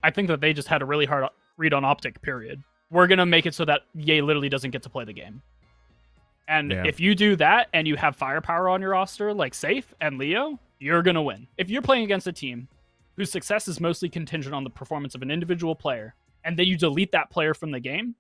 I think that they just had a really hard read on OpTic, period. We're going to make it so that Ye literally doesn't get to play the game. And if you do that and you have firepower on your roster, like Safe and Leo, you're going to win. If you're playing against a team whose success is mostly contingent on the performance of an individual player, and then you delete that player from the game,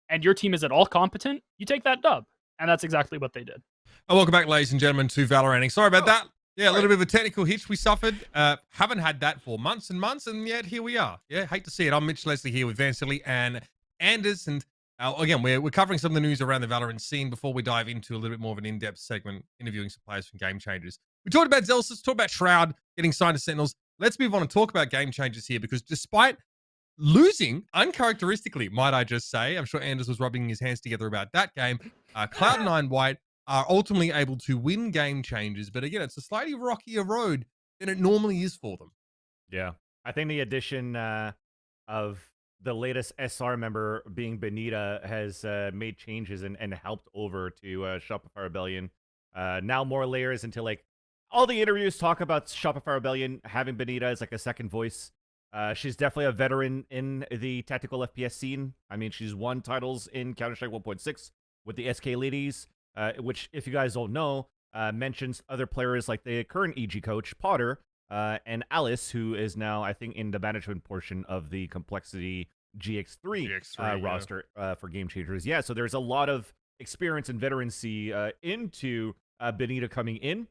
and your team is at all competent, you take that dub. And that's exactly what they did. And welcome back, ladies and gentlemen, to Valoranting. Sorry about that. Yeah, a little bit of a technical hitch we suffered. Haven't had that for months and months, and yet here we are. Yeah, hate to see it. I'm Mitch Leslie here with Van Silly and Anderzz, and again, we're covering some of the news around the Valorant scene before we dive into a little bit more of an in-depth segment, interviewing some players from Gamechangers. We talked about Zelsis, talked about Shroud getting signed to Sentinels. Let's move on and talk about Gamechangers here, because despite losing uncharacteristically, might I just say, I'm sure Anderzz was rubbing his hands together about that game, Cloud9 White are ultimately able to win Gamechangers, but again, it's a slightly rockier road than it normally is for them. Yeah, I think the addition of the latest SR member being bENITA has made changes and helped over to Shopify Rebellion. Now more layers into like all the interviews talk about Shopify Rebellion having bENITA as like a second voice. She's definitely a veteran in the tactical FPS scene. I mean, she's won titles in Counter-Strike 1.6 with the SK Ladies, which, if you guys don't know, mentions other players like the current EG coach, Potter, and Alice, who is now, I think, in the management portion of the Complexity GX3 roster for Gamechangers. Yeah, so there's a lot of experience and veterancy into bENITA coming in,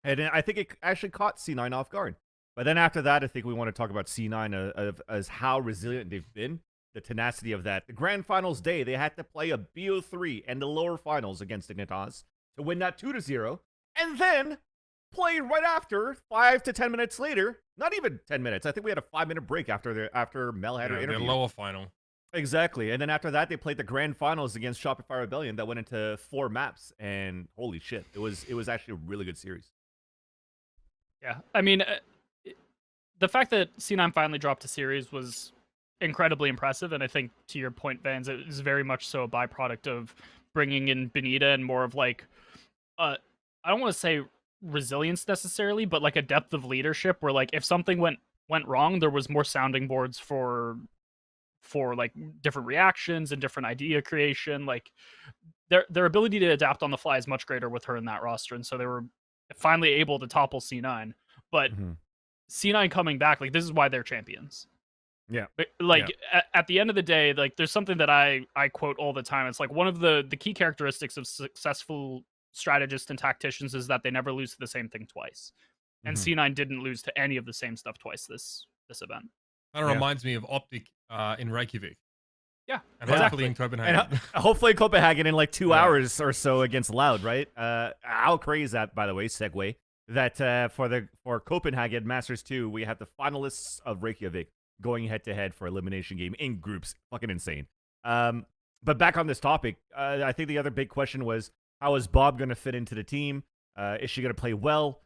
and I think it actually caught C9 off guard. But then after that, I think we want to talk about C9 as how resilient they've been, the tenacity of that. The grand finals day, they had to play a BO3 and the lower finals against Dignitas to win that 2-0, and then play right after, 5 to 10 minutes later, not even 10 minutes. I think we had a 5-minute break after Mel had her interview. The lower final. Exactly. And then after that, they played the grand finals against Shopify Rebellion that went into 4 maps, and holy shit, it was actually a really good series. Yeah, I mean, the fact that C9 finally dropped a series was incredibly impressive, and I think, to your point, Vans, it is very much so a byproduct of bringing in bENITA and more of like, I don't want to say resilience necessarily, but like a depth of leadership where like if something went wrong, there was more sounding boards for like different reactions and different idea creation. Like their ability to adapt on the fly is much greater with her in that roster, and so they were finally able to topple C9. But C9 coming back, like, this is why they're champions. Yeah. But, like, at the end of the day, like, there's something that I quote all the time. It's like one of the key characteristics of successful strategists and tacticians is that they never lose to the same thing twice. And C9 didn't lose to any of the same stuff twice this event. That reminds me of OpTic in Reykjavik. Yeah, and hopefully in Copenhagen. And hopefully Copenhagen in like 2 hours or so against Loud, right? How crazy is that, by the way, segue, that for Copenhagen Masters 2, we have the finalists of Reykjavik going head-to-head for elimination game in groups. Fucking insane. But back on this topic, I think the other big question was, how is Bob going to fit into the team? Is she going to play well?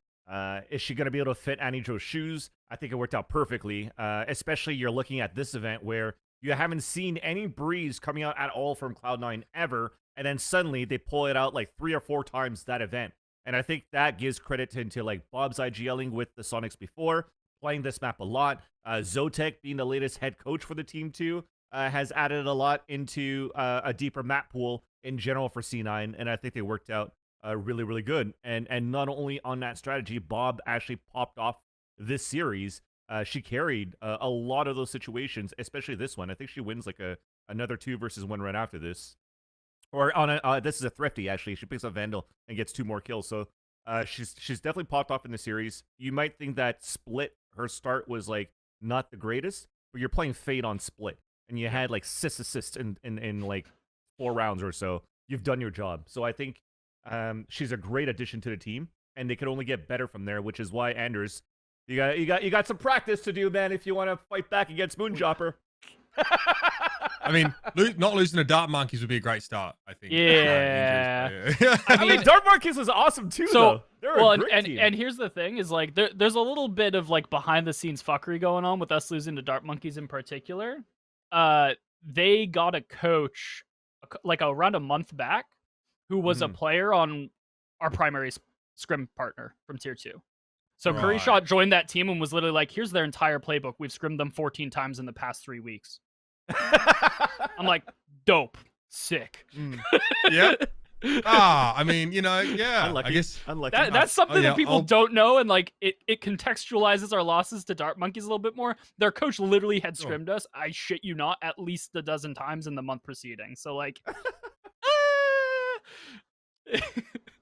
Is she going to be able to fit Annie Jo's shoes? I think it worked out perfectly, especially you're looking at this event where you haven't seen any breeze coming out at all from Cloud9 ever, and then suddenly they pull it out like 3 or 4 times that event. And I think that gives credit to like Bob's IGLing with the Sonics before, playing this map a lot. Zotek being the latest head coach for the team too, has added a lot into a deeper map pool in general for C9, and I think they worked out really, really good. And not only on that strategy, Bob actually popped off this series. She carried a lot of those situations, especially this one. I think she wins like another 2 versus 1 right after this. Or on this is a thrifty, actually. She picks up Vandal and gets 2 more kills. So she's definitely popped off in the series. You might think that Split, her start was like not the greatest, but you're playing Fade on Split, and you had like 6 assists in like 4 rounds or so. You've done your job. So I think she's a great addition to the team, and they could only get better from there, which is why Anderzz, you got some practice to do, man, if you want to fight back against Moonchopper. I mean, not losing to Dart Monkeys would be a great start, I think. Yeah. I mean, Dart Monkeys was awesome too, though. And here's the thing, is like there's a little bit of like behind the scenes fuckery going on with us losing to Dart Monkeys in particular. They got a coach like around a month back who was a player on our primary scrim partner from tier 2. So Right. Curry Shot joined that team and was literally like, here's their entire playbook. We've scrimmed them 14 times in the past 3 weeks. I'm like, dope. Sick. Yeah. I mean, yeah. Unlucky. I guess Unlucky. That's something yeah, that people don't know, and like it contextualizes our losses to Dart Monkeys a little bit more. Their coach literally had Sure. scrimmed us, I shit you not, at least a dozen times in the month preceding. So like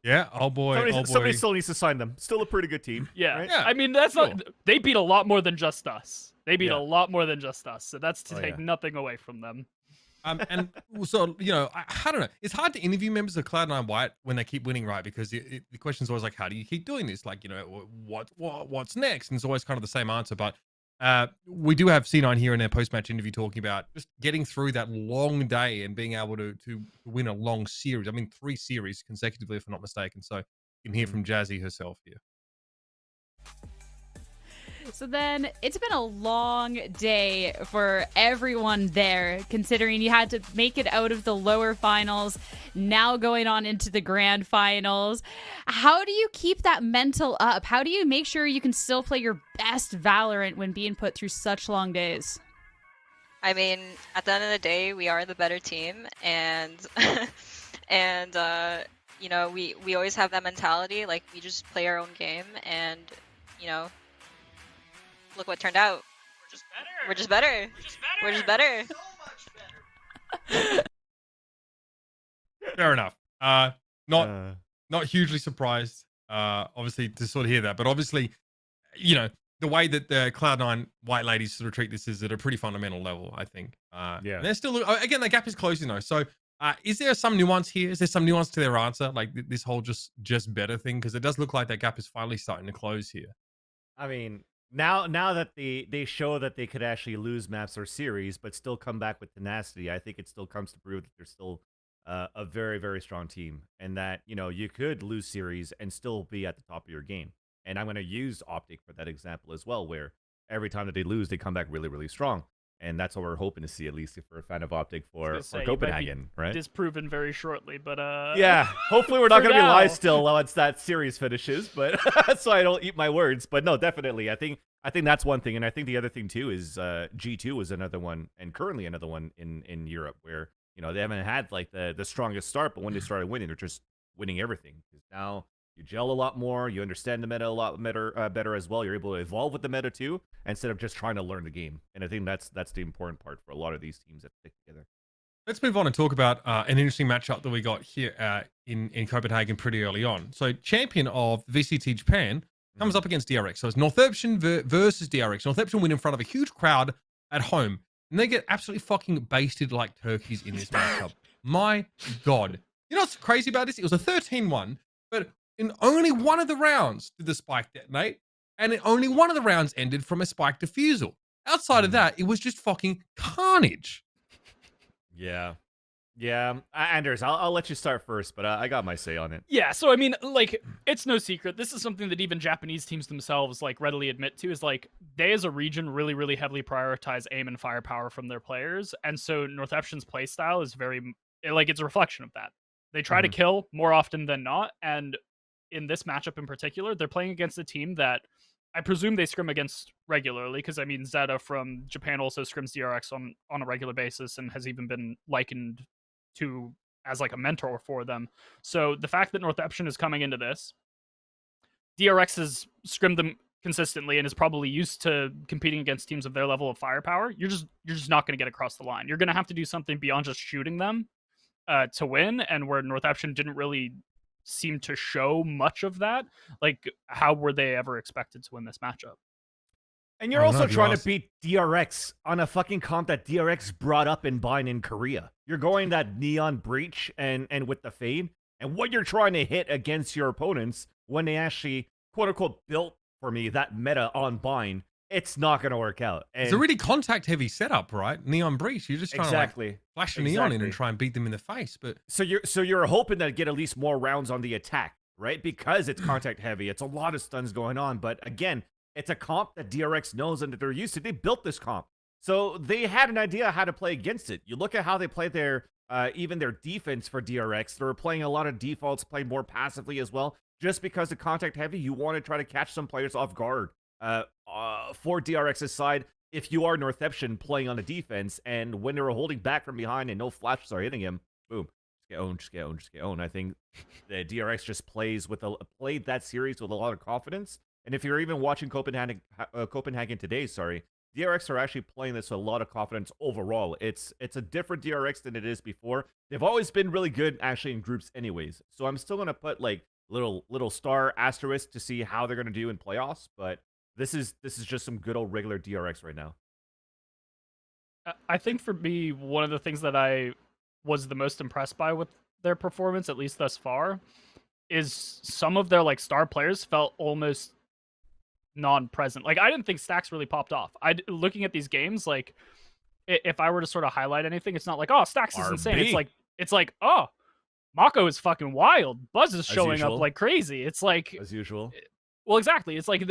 yeah. Oh boy. Somebody still needs to sign them. Still a pretty good team. yeah. Right? Yeah, I mean, that's sure. not, they beat a lot more than just us. They beat Yeah. a lot more than just us. So that's to Oh, take yeah. nothing away from them. And so, I don't know. It's hard to interview members of Cloud9 White when they keep winning, right? Because the question's always like, how do you keep doing this? Like, what's next? And it's always kind of the same answer. But we do have C9 here in their post-match interview talking about just getting through that long day and being able to win a long series. I mean, 3 series consecutively, if I'm not mistaken. So you can hear from Jazzy herself here. So then it's been a long day for everyone there, considering you had to make it out of the lower finals, now going on into the grand finals. How do you keep that mental up? How do you make sure you can still play your best Valorant when being put through such long days? I mean, at the end of the day, we are the better team, and we always have that mentality. Like, we just play our own game, and look what turned out. We're just better. We're just better. Fair enough. Not hugely surprised, obviously, to sort of hear that. But obviously, the way that the Cloud9 White ladies sort of treat this is at a pretty fundamental level, I think. Yeah. They're still, again, the gap is closing, though. So is there some nuance here? Is there some nuance to their answer? Like this whole just better thing? Because it does look like that gap is finally starting to close here. I mean, now that they show that they could actually lose maps or series, but still come back with tenacity, I think it still comes to prove that they're still a very, very strong team, and that you could lose series and still be at the top of your game. And I'm going to use OpTic for that example as well, where every time that they lose, they come back really, really strong. And that's what we're hoping to see, at least if we're a fan of OpTic for Copenhagen, right? Disproven very shortly, but yeah, hopefully we're not going to be now. live still once that series finishes, but so I don't eat my words. But no, definitely, I think that's one thing, and I think the other thing too is G2 was another one, and currently another one in Europe, where they haven't had like the strongest start, but when they started winning, they're just winning everything. Because now you gel a lot more, you understand the meta a lot better as well. You're able to evolve with the meta too, instead of just trying to learn the game. And I think that's the important part for a lot of these teams that stick together. Let's move on and talk about an interesting matchup that we got here in Copenhagen pretty early on. So champion of VCT Japan comes up against DRX. So it's Northeption versus DRX. Northeption win in front of a huge crowd at home, and they get absolutely fucking basted like turkeys in this matchup. My God. You know what's crazy about this? It was a 13-1, but in only one of the rounds did the spike detonate, and in only one of the rounds ended from a spike defusal. Outside of that, it was just fucking carnage. Yeah. Anderzz, I'll let you start first, but I got my say on it. Yeah, so I mean, like, it's no secret. This is something that even Japanese teams themselves, like, readily admit to, is, like, they as a region really, really heavily prioritize aim and firepower from their players, and so Northeption's playstyle is very, like, it's a reflection of that. They try to kill more often than not, and in this matchup in particular, they're playing against a team that I presume they scrim against regularly, because, I mean, Zeta from Japan also scrims DRX on a regular basis and has even been likened to as like a mentor for them. So the fact that Northeption is coming into this, DRX has scrimmed them consistently and is probably used to competing against teams of their level of firepower. You're just not going to get across the line. You're going to have to do something beyond just shooting them to win, and where Northeption didn't really seem to show much of that, like, how were they ever expected to win this matchup? And you're also trying to beat DRX on a fucking comp that DRX brought up in Bind in Korea. You're going that Neon Breach and with the Fade, and what you're trying to hit against your opponents when they actually, quote-unquote, built, for me, that meta on Bind, it's not going to work out. And it's a really contact-heavy setup, right? Neon Breach, you're just trying to like, flash a neon in and try and beat them in the face. But so you're hoping to get at least more rounds on the attack, right? Because it's contact-heavy. It's a lot of stuns going on, but again, it's a comp that DRX knows and that they're used to. They built this comp. So they had an idea how to play against it. You look at how they play their, even their defense for DRX. They were playing a lot of defaults, playing more passively as well. just because the contact heavy, you want to try to catch some players off guard. For DRX's side, if you are Northeption playing on the defense, and when they're holding back from behind and no flashes are hitting him, boom, just get owned. I think the DRX just played that series with a lot of confidence. And if you're even watching Copenhagen today, DRX are actually playing this with a lot of confidence overall. It's a different DRX than it is before. They've always been really good actually in groups anyways. So I'm still gonna put like little star asterisk to see how they're gonna do in playoffs, but this is just some good old regular DRX right now. I think for me, one of the things that I was the most impressed by with their performance, at least thus far, is some of their like star players felt almost non-present. Like I didn't think Stacks really popped off. Looking at these games, like if I were to sort of highlight anything, it's not like, oh, Stacks is insane. It's like oh, Mako is fucking wild. Buzz is showing up like crazy. It's like as usual. Well, exactly. It's like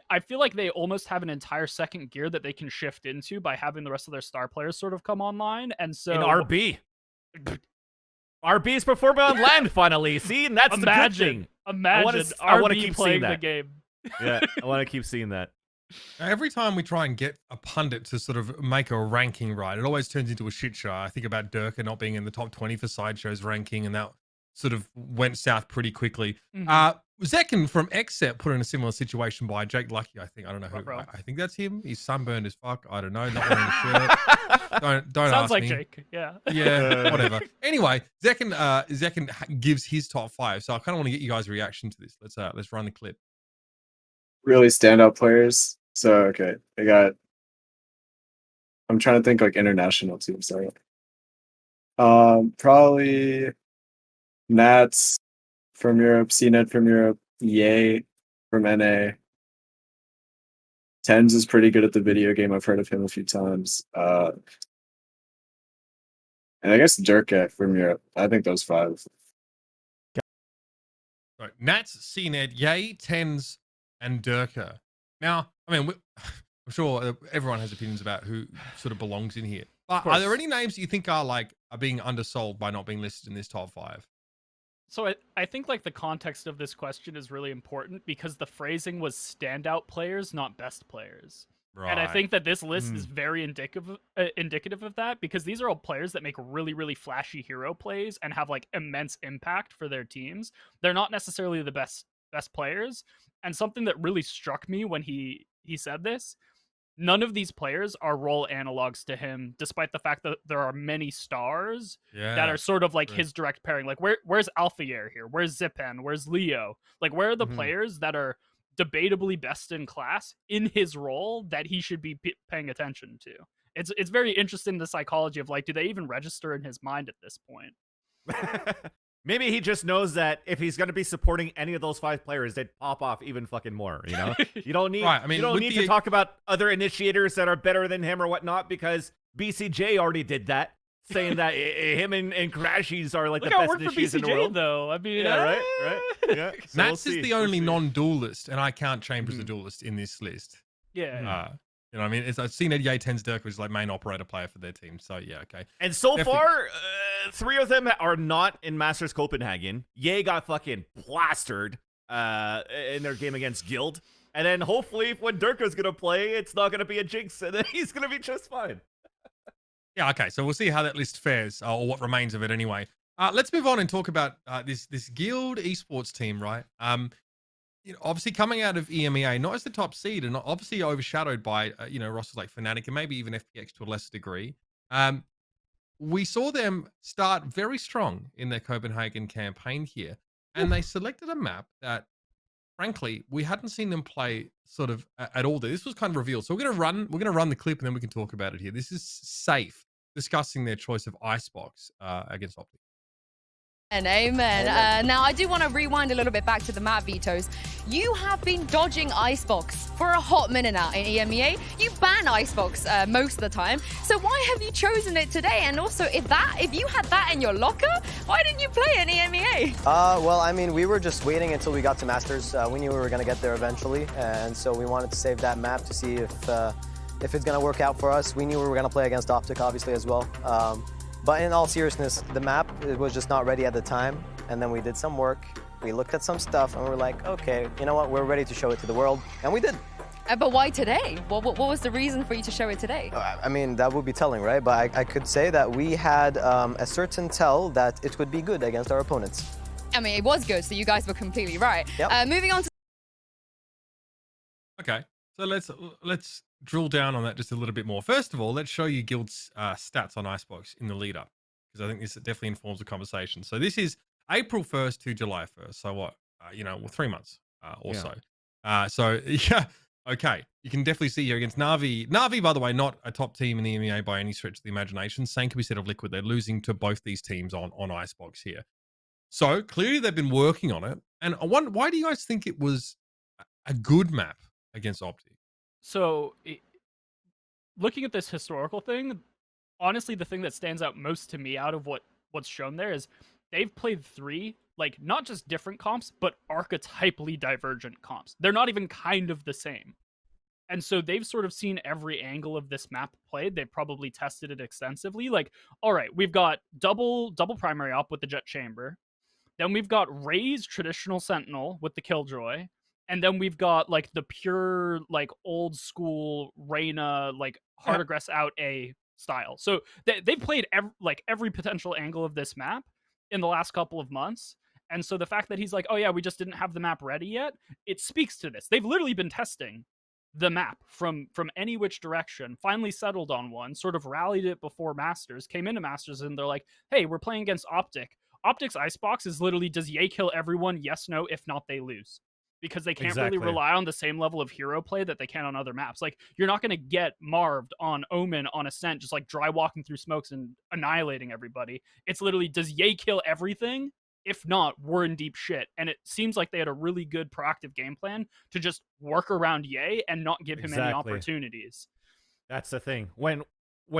I feel like they almost have an entire second gear that they can shift into by having the rest of their star players sort of come online. And so in RB is performing on land finally. See, and that's the good thing. Imagine I want to RB keep playing seeing that. the game. Yeah, I want to keep seeing that. Every time we try and get a pundit to sort of make a ranking right, it always turns into a shit show. I think about Durka not being in the top 20 for Sideshow's ranking, and that sort of went south pretty quickly. Zekken from XSET put in a similar situation by Jake Lucky, I think. I don't know who. I think that's him. He's sunburned as fuck. I don't know. Not wearing a shirt. Don't Sounds ask like me. Jake. Yeah. Yeah, whatever. Anyway, Zekken gives his top 5. So I kind of want to get you guys' reaction to this. Let's run the clip. Really standout players. So okay, I'm trying to think like international teams. Sorry. Probably Nats from Europe, CNET from Europe, Yay from NA. Tens is pretty good at the video game. I've heard of him a few times. And I guess Durka from Europe. I think those 5. Right. Nats, CNET, Yay, Tens, and Durka. Now, I mean, I'm sure everyone has opinions about who sort of belongs in here. But are there any names that you think are being undersold by not being listed in this top 5? So I think like the context of this question is really important because the phrasing was standout players, not best players. Right. And I think that this list is very indicative of that because these are all players that make really, really flashy hero plays and have like immense impact for their teams. They're not necessarily the best players. And something that really struck me when he said this, none of these players are role analogs to him, despite the fact that there are many stars that are sort of like his direct pairing. Like where's Alphayer here? Where's Zekken? Where's Leo? Like where are the players that are debatably best in class in his role that he should be paying attention to? It's very interesting, the psychology of like, do they even register in his mind at this point? Maybe he just knows that if he's going to be supporting any of those 5 players, they'd pop off even fucking more, you know? You don't need, you don't need to talk about other initiators that are better than him or whatnot, because BCJ already did that, saying that him and Crashies are like the best initiators in the world. Though. I mean, yeah, right? Yeah. So Nats is the only non-duelist, and I count Chambers a duelist in this list. Yeah. You know what I mean? I've seen Yay, Tens, Durka, which is like main operator player for their team. So yeah, okay. And so far, 3 of them are not in Masters Copenhagen. Yay got fucking plastered in their game against Guild. And then hopefully when Durka's going to play, it's not going to be a jinx, and then he's going to be just fine. Yeah, okay. So we'll see how that list fares, or what remains of it anyway. Let's move on and talk about this Guild esports team, right? Obviously coming out of EMEA, not as the top seed, and obviously overshadowed by rosters like Fnatic and maybe even FPX to a lesser degree. We saw them start very strong in their Copenhagen campaign here, and they selected a map that, frankly, we hadn't seen them play sort of at all. This was kind of revealed. So we're gonna run the clip and then we can talk about it here. This is Safe discussing their choice of Icebox against OpTic. Amen. Now, I do want to rewind a little bit back to the map vetoes. You have been dodging Icebox for a hot minute now in EMEA. You ban Icebox most of the time. So why have you chosen it today? And also, if you had that in your locker, why didn't you play in EMEA? Well, I mean, we were just waiting until we got to Masters. We knew we were going to get there eventually. And so we wanted to save that map to see if it's going to work out for us. We knew we were going to play against OpTic, obviously, as well. But in all seriousness, the map, it was just not ready at the time. And then we did some work, We looked at some stuff and we're like, okay, you know what? We're ready to show it to the world, and we did. But why today? What was the reason for you to show it today? I mean, that would be telling, right? But I could say that we had a certain tell that it would be good against our opponents. I mean, it was good, so you guys were completely right. Yep. Moving on to Okay, so let's drill down on that just a little bit more. First of all, let's show you Guild's stats on Icebox in the lead up, because I think this definitely informs the conversation. So this is April 1st to July 1st. So what? 3 months or so. So yeah, okay. You can definitely see here against NAVI. NAVI, by the way, not a top team in the EMEA by any stretch of the imagination. Same can be said of Liquid. They're losing to both these teams on Icebox here. So clearly they've been working on it. And I wonder, why do you guys think it was a good map against OpTic? So, looking at this historical thing, honestly, the thing that stands out most to me out of what's shown there is they've played 3, like, not just different comps, but archetypally divergent comps. They're not even kind of the same. And so they've sort of seen every angle of this map played. They've probably tested it extensively. Like, all right, we've got double primary op with the Jet Chamber. Then we've got Ray's traditional Sentinel with the Killjoy. And then we've got, like, the pure, like, old school Reyna, like, hard aggress out A style. So they've played every potential angle of this map in the last couple of months. And so the fact that he's like, oh yeah, we just didn't have the map ready yet, it speaks to this. They've literally been testing the map from any which direction, finally settled on one, sort of rallied it before Masters, came into Masters, and they're like, hey, we're playing against OpTic. OpTic's Icebox is literally, does Ye kill everyone? Yes, no, if not, they lose. Because they can't really rely on the same level of hero play that they can on other maps. Like, you're not going to get marved on Omen on Ascent, just like dry walking through smokes and annihilating everybody. It's literally, does Ye kill everything? If not, we're in deep shit. And it seems like they had a really good proactive game plan to just work around Ye and not give him any opportunities. That's the thing. When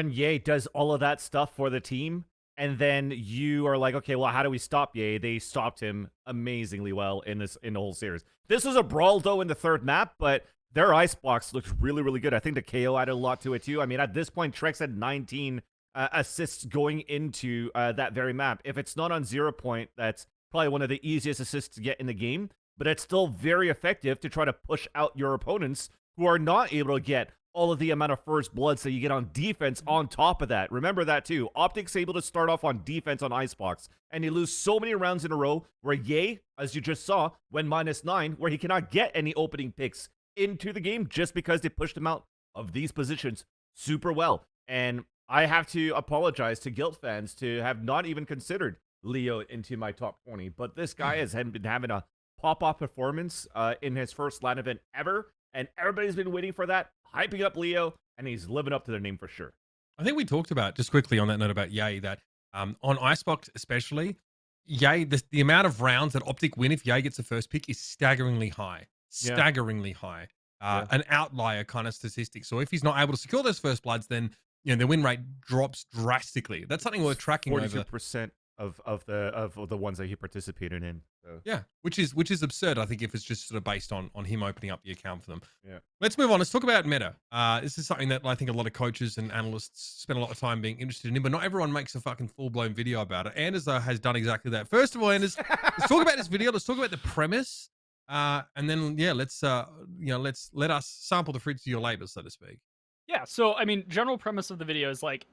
Ye does all of that stuff for the team, and then you are like, okay, well, how do we stop Ye? They stopped him amazingly well in the whole series. This was a brawl, though, in the third map, but their Icebox looks really, really good. I think the KO added a lot to it, too. I mean, at this point, Trex had 19 assists going into that very map. If it's not on 0 point, that's probably one of the easiest assists to get in the game, but it's still very effective to try to push out your opponents who are not able to get all of the amount of first bloods that you get on defense on top of that. Remember that too. OpTic's able to start off on defense on Icebox, and he lose so many rounds in a row where Ye, as you just saw, went -9, where he cannot get any opening picks into the game just because they pushed him out of these positions super well. And I have to apologize to Guild fans to have not even considered Leo into my top 20, but this guy has been having a pop-off performance in his first LAN event ever, and everybody's been waiting for that, hyping up Leo, and he's living up to their name for sure. I think we talked about, just quickly on that note about Ye, that on Icebox especially, Ye, the amount of rounds that OpTic win if Ye gets the first pick is staggeringly high. Staggeringly high. An outlier kind of statistic. So if he's not able to secure those first bloods, then the win rate drops drastically. That's something we're tracking 42% of the ones that he participated in. So. Yeah, which is absurd, I think, if it's just sort of based on him opening up the account for them. Yeah. Let's move on. Let's talk about meta. This is something that I think a lot of coaches and analysts spend a lot of time being interested in, but not everyone makes a fucking full-blown video about it. Anderzz, though, has done exactly that. First of all, Anderzz, let's talk about this video. Let's talk about the premise. And then, let's let us sample the fruits of your labor, so to speak. Yeah, so, I mean, general premise of the video is, like,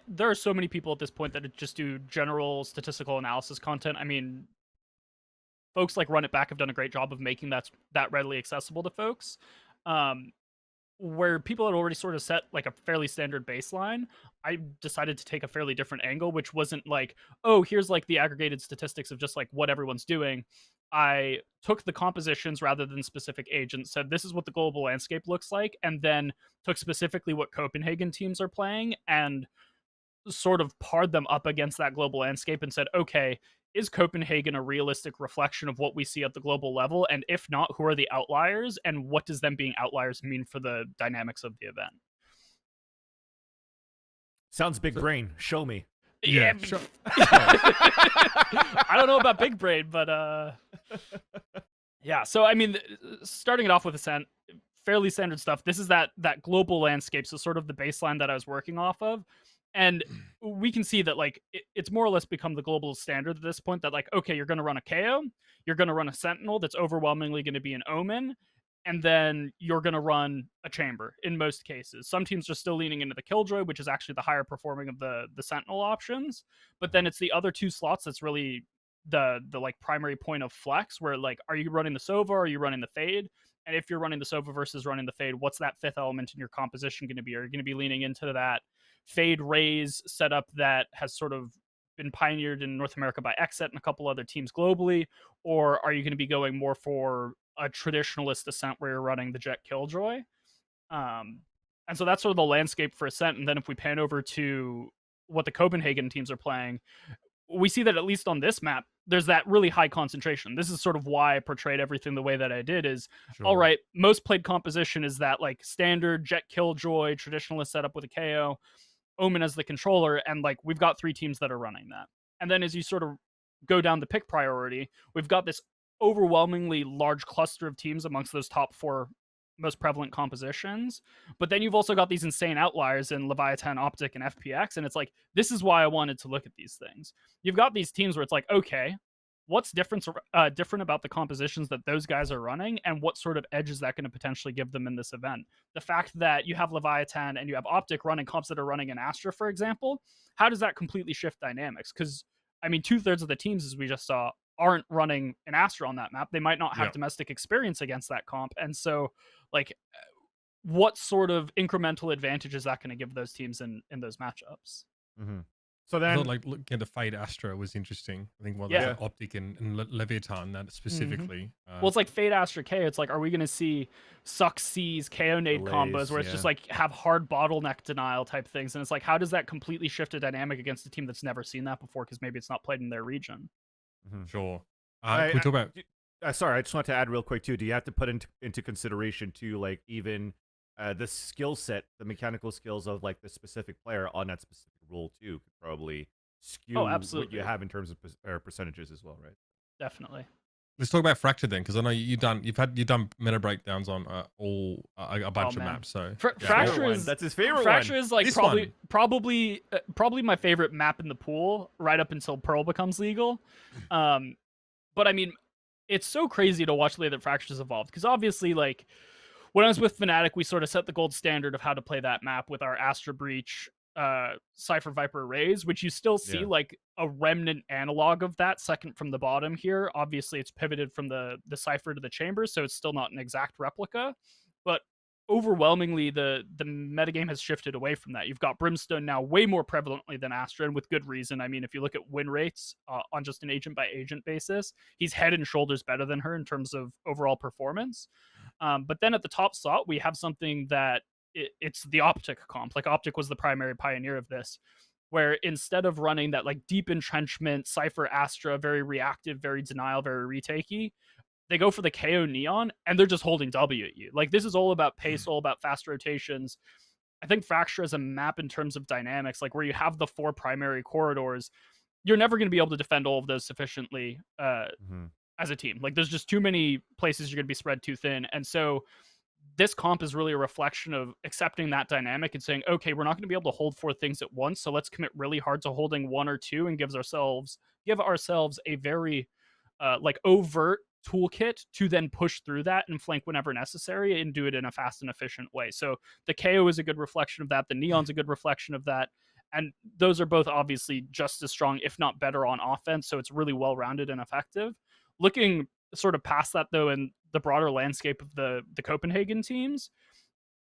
there are so many people at this point that just do general statistical analysis content. I mean, folks like Run It Back have done a great job of making that readily accessible to folks. Where people had already sort of set, like, a fairly standard baseline, I decided to take a fairly different angle, which wasn't like, oh, here's, like, the aggregated statistics of just, like, what everyone's doing. I took the compositions rather than specific agents, said this is what the global landscape looks like, and then took specifically what Copenhagen teams are playing and sort of pared them up against that global landscape and said, okay, is Copenhagen a realistic reflection of what we see at the global level? And if not, who are the outliers? And what does them being outliers mean for the dynamics of the event? Sounds big brain. Show me. Yeah. Sure. I don't know about big brain, but yeah. So, I mean, starting it off with Ascent, fairly standard stuff. This is that global landscape, so sort of the baseline that I was working off of. And we can see that like it's more or less become the global standard at this point that like, okay, you're going to run a KO, you're going to run a Sentinel that's overwhelmingly going to be an Omen, and then you're going to run a Chamber in most cases. Some teams are still leaning into the Killjoy, which is actually the higher performing of the Sentinel options, but then it's the other two slots that's really the like primary point of flex, where like, are you running the Sova or are you running the Fade? And if you're running the Sova versus running the Fade, what's that fifth element in your composition going to be? Are you going to be leaning into that Fade Raze setup that has sort of been pioneered in North America by Xset and a couple other teams globally? Or are you going to be going more for a traditionalist Ascent where you're running the Jet Killjoy? And so that's sort of the landscape for Ascent. And then if we pan over to what the Copenhagen teams are playing, we see that at least on this map, there's that really high concentration. This is sort of why I portrayed everything the way that I did is, all right, most played composition is that like standard Jet Killjoy, traditionalist setup with a KO, Omen as the controller, and like we've got 3 teams that are running that. And then as you sort of go down the pick priority, we've got this overwhelmingly large cluster of teams amongst those top 4 most prevalent compositions. But then you've also got these insane outliers in Leviathan, OpTic, and FPX. And it's like, this is why I wanted to look at these things. You've got these teams where it's like, okay, what's different about the compositions that those guys are running, and what sort of edge is that going to potentially give them in this event? The fact that you have Leviathan and you have OpTic running comps that are running in Astra, for example, how does that completely shift dynamics? Because, I mean, 2/3 of the teams, as we just saw, aren't running an Astra on that map. They might not have domestic experience against that comp. And so, like, what sort of incremental advantage is that going to give those teams in those matchups? Mm-hmm. So then, like looking at the Fade Astra was interesting. I think OpTic and Leviathan that specifically. Well, it's like Fade Astra K. It's like, are we going to see Suck C's KO nade combos where it's just like have hard bottleneck denial type things? And it's like, how does that completely shift a dynamic against a team that's never seen that before because maybe it's not played in their region? Sure. Can we talk about? Sorry, I just want to add real quick too. Do you have to put into consideration too, like even the skill set, the mechanical skills of like the specific player on that specific role too, could probably skew what you have in terms of percentages as well, right? Definitely. Let's talk about Fracture then, because I know you've done meta breakdowns on a bunch of maps. So Fracture is that's his favorite. Fracture one. is like probably my favorite map in the pool, right up until Pearl becomes legal. But I mean, it's so crazy to watch the way that Fracture's evolved, because obviously, like when I was with Fnatic, we sort of set the gold standard of how to play that map with our Astra Breach, Cypher Viper Raze, which you still see like a remnant analog of that second from the bottom here. Obviously it's pivoted from the Cypher to the Chamber, so it's still not an exact replica, but overwhelmingly the metagame has shifted away from that. You've got Brimstone now way more prevalently than Astra, and with good reason. I mean, if you look at win rates on just an agent by agent basis, he's head and shoulders better than her in terms of overall performance. But then at the top slot, we have something that it's the OpTic comp. Like OpTic was the primary pioneer of this, where instead of running that like deep entrenchment, Cypher Astra, very reactive, very denial, very retakey, they go for the KO Neon and they're just holding W at you. Like this is all about pace, all about fast rotations. I think Fracture as a map in terms of dynamics, like where you have the 4 primary corridors, you're never going to be able to defend all of those sufficiently as a team. Like there's just too many places you're going to be spread too thin. And so this comp is really a reflection of accepting that dynamic and saying, okay, we're not going to be able to hold 4 things at once, so let's commit really hard to holding 1 or 2 and give ourselves a very like overt toolkit to then push through that and flank whenever necessary and do it in a fast and efficient way. So the KO is a good reflection of that. The Neon's a good reflection of that. And those are both obviously just as strong, if not better, on offense. So it's really well-rounded and effective. Looking sort of past that, though, in the broader landscape of the Copenhagen teams,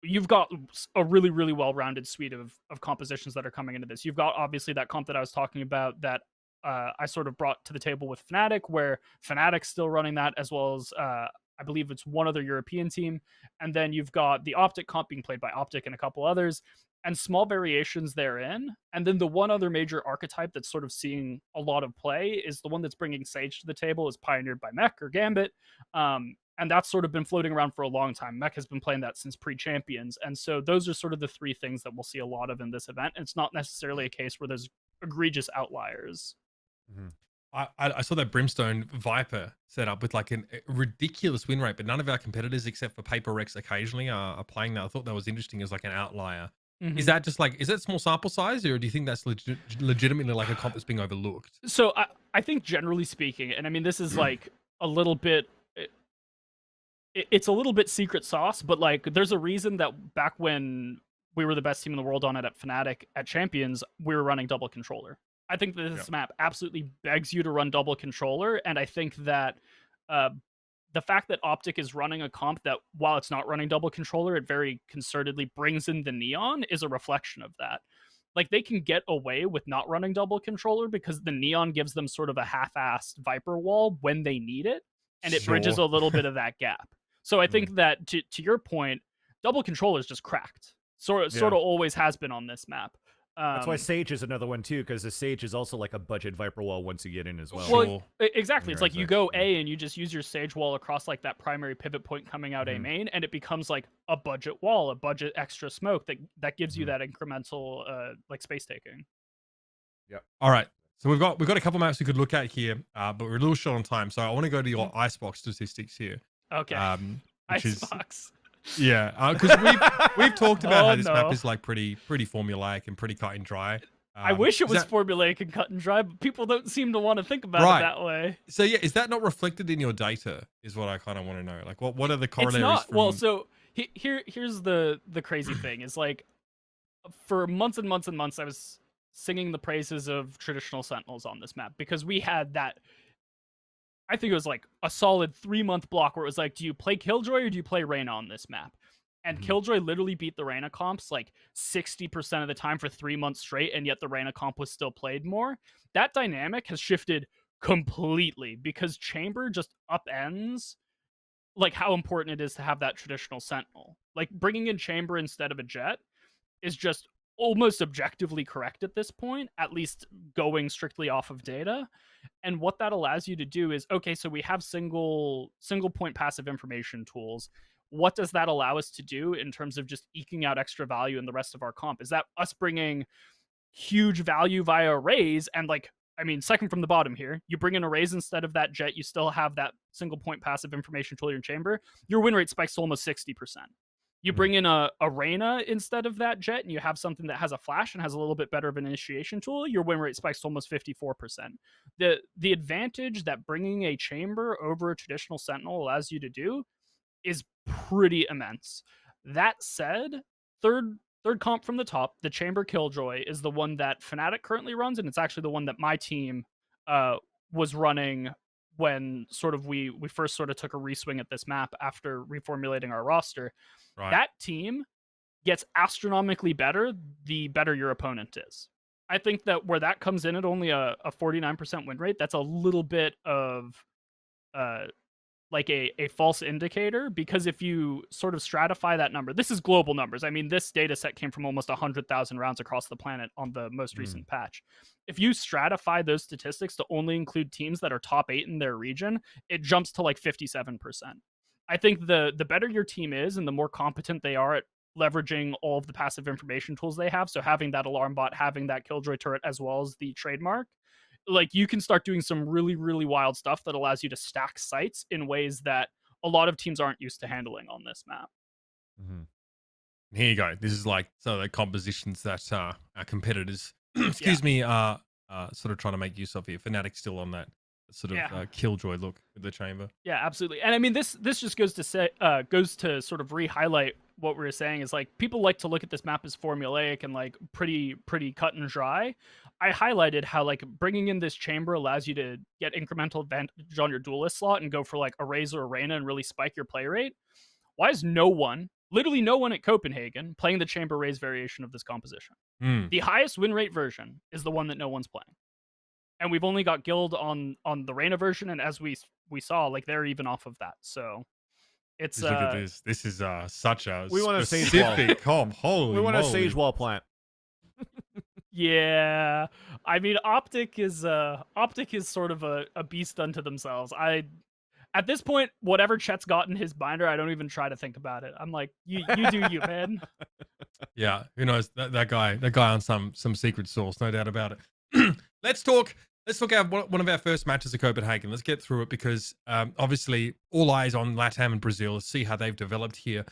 you've got a really, really well-rounded suite of compositions that are coming into this. You've got, obviously, that comp that I was talking about that I sort of brought to the table with Fnatic, where Fnatic's still running that, as well as I believe it's one other European team. And then you've got the OpTic comp being played by OpTic and a couple others, and small variations therein. And then the one other major archetype that's sort of seeing a lot of play is the one that's bringing Sage to the table, is pioneered by Mech or Gambit. And that's sort of been floating around for a long time. Mech has been playing that since pre-Champions. And so those are sort of the 3 things that we'll see a lot of in this event. And it's not necessarily a case where there's egregious outliers. I saw that Brimstone Viper set up with like a ridiculous win rate, but none of our competitors except for Paper Rex occasionally are playing that. I thought that was interesting as like an outlier Is that just like, is that small sample size, or do you think that's legitimately like a comp that's being overlooked? So I think generally speaking, and I mean, this is like a little bit, it's a little bit secret sauce, but like there's a reason that back when we were the best team in the world on it at Fnatic at Champions, we were running double controller. I think that this map absolutely begs you to run double controller, and I think that the fact that OpTic is running a comp that, while it's not running double controller, it very concertedly brings in the neon is a reflection of that. Like, they can get away with not running double controller because the neon gives them sort of a half-assed Viper wall when they need it, and it bridges a little bit of that gap. So I think that, to your point, double controller is just cracked. Sort of always has been on this map. That's why Sage is another one too, because the Sage is also like a budget Viper wall once you get in as well. Well, exactly. It's like you go A and you just use your Sage wall across like that primary pivot point coming out A main, and it becomes like a budget wall, a budget extra smoke that gives you that incremental like space taking. Yeah. All right. So we've got a couple maps we could look at here, but we're a little short on time. So I want to go to your Icebox statistics here. Okay. Icebox. Yeah, because we've talked about how this map is like pretty formulaic and pretty cut and dry. I wish it was formulaic and cut and dry, but people don't seem to want to think about it that way. So yeah, is that not reflected in your data? Is what I kind of want to know. Like, what are the corollaries? It's not. Well, so here's the crazy thing is, like, for months and months and months, I was singing the praises of traditional Sentinels on this map because we had that. I think it was like a solid 3-month block where it was like, do you play Killjoy or do you play Reyna on this map? And Killjoy literally beat the Reyna comps like 60% of the time for 3 months straight, and yet the Reyna comp was still played more. That dynamic has shifted completely because Chamber just upends like how important it is to have that traditional Sentinel. Like, bringing in Chamber instead of a Jet is just almost objectively correct at this point, at least going strictly off of data. And what that allows you to do is, okay, so we have single point passive information tools. What does that allow us to do in terms of just eking out extra value in the rest of our comp? Is that us bringing huge value via arrays? And like, I mean, second from the bottom here, you bring in arrays instead of that Jet, you still have that single point passive information tool in Chamber, your win rate spikes to almost 60%. You bring in a Reyna instead of that Jet, and you have something that has a flash and has a little bit better of an initiation tool, your win rate spikes to almost 54%. The advantage that bringing a Chamber over a traditional Sentinel allows you to do is pretty immense. That said, third comp from the top, the Chamber Killjoy, is the one that Fnatic currently runs, and it's actually the one that my team was running when sort of we first sort of took a reswing at this map after reformulating our roster. Right. That team gets astronomically better the better your opponent is. I think that where that comes in at only a 49% win rate, that's a little bit of like a false indicator, because if you sort of stratify that number, this is global numbers. I mean, this data set came from almost 100,000 rounds across the planet on the most recent patch. If you stratify those statistics to only include teams that are top 8 in their region, it jumps to like 57%. I think the better your team is and the more competent they are at leveraging all of the passive information tools they have, so having that alarm bot, having that Killjoy turret, as well as the trademark, like, you can start doing some really, really wild stuff that allows you to stack sites in ways that a lot of teams aren't used to handling on this map. Here you go. This is like some of the compositions that our competitors, excuse me, are sort of trying to make use of here. Fnatic's still on that sort of Killjoy look with the Chamber. Yeah, absolutely. And I mean, this just goes to sort of re-highlight what we were saying, is like, people like to look at this map as formulaic and like pretty cut and dry. I highlighted how like bringing in this Chamber allows you to get incremental advantage on your duelist slot and go for like arrays or Reyna and really spike your play rate. Why is literally no one at Copenhagen playing the Chamber Raise variation of this composition? The highest win rate version is the one that no one's playing. And we've only got Guild on the Reyna version, and as we saw, like, they're even off of that. So it's look at this. This is such a specific comp. Holy, we want a Sage Wall plant. Yeah, I mean, OpTic is sort of a beast unto themselves. At this point, whatever Chet's got in his binder, I don't even try to think about it. I'm like, you do you, man. Yeah, who knows, that guy on some secret source, no doubt about it. Let's talk about one of our first matches at Copenhagen. Let's get through it, because obviously all eyes on LATAM and Brazil. Let's see how they've developed here.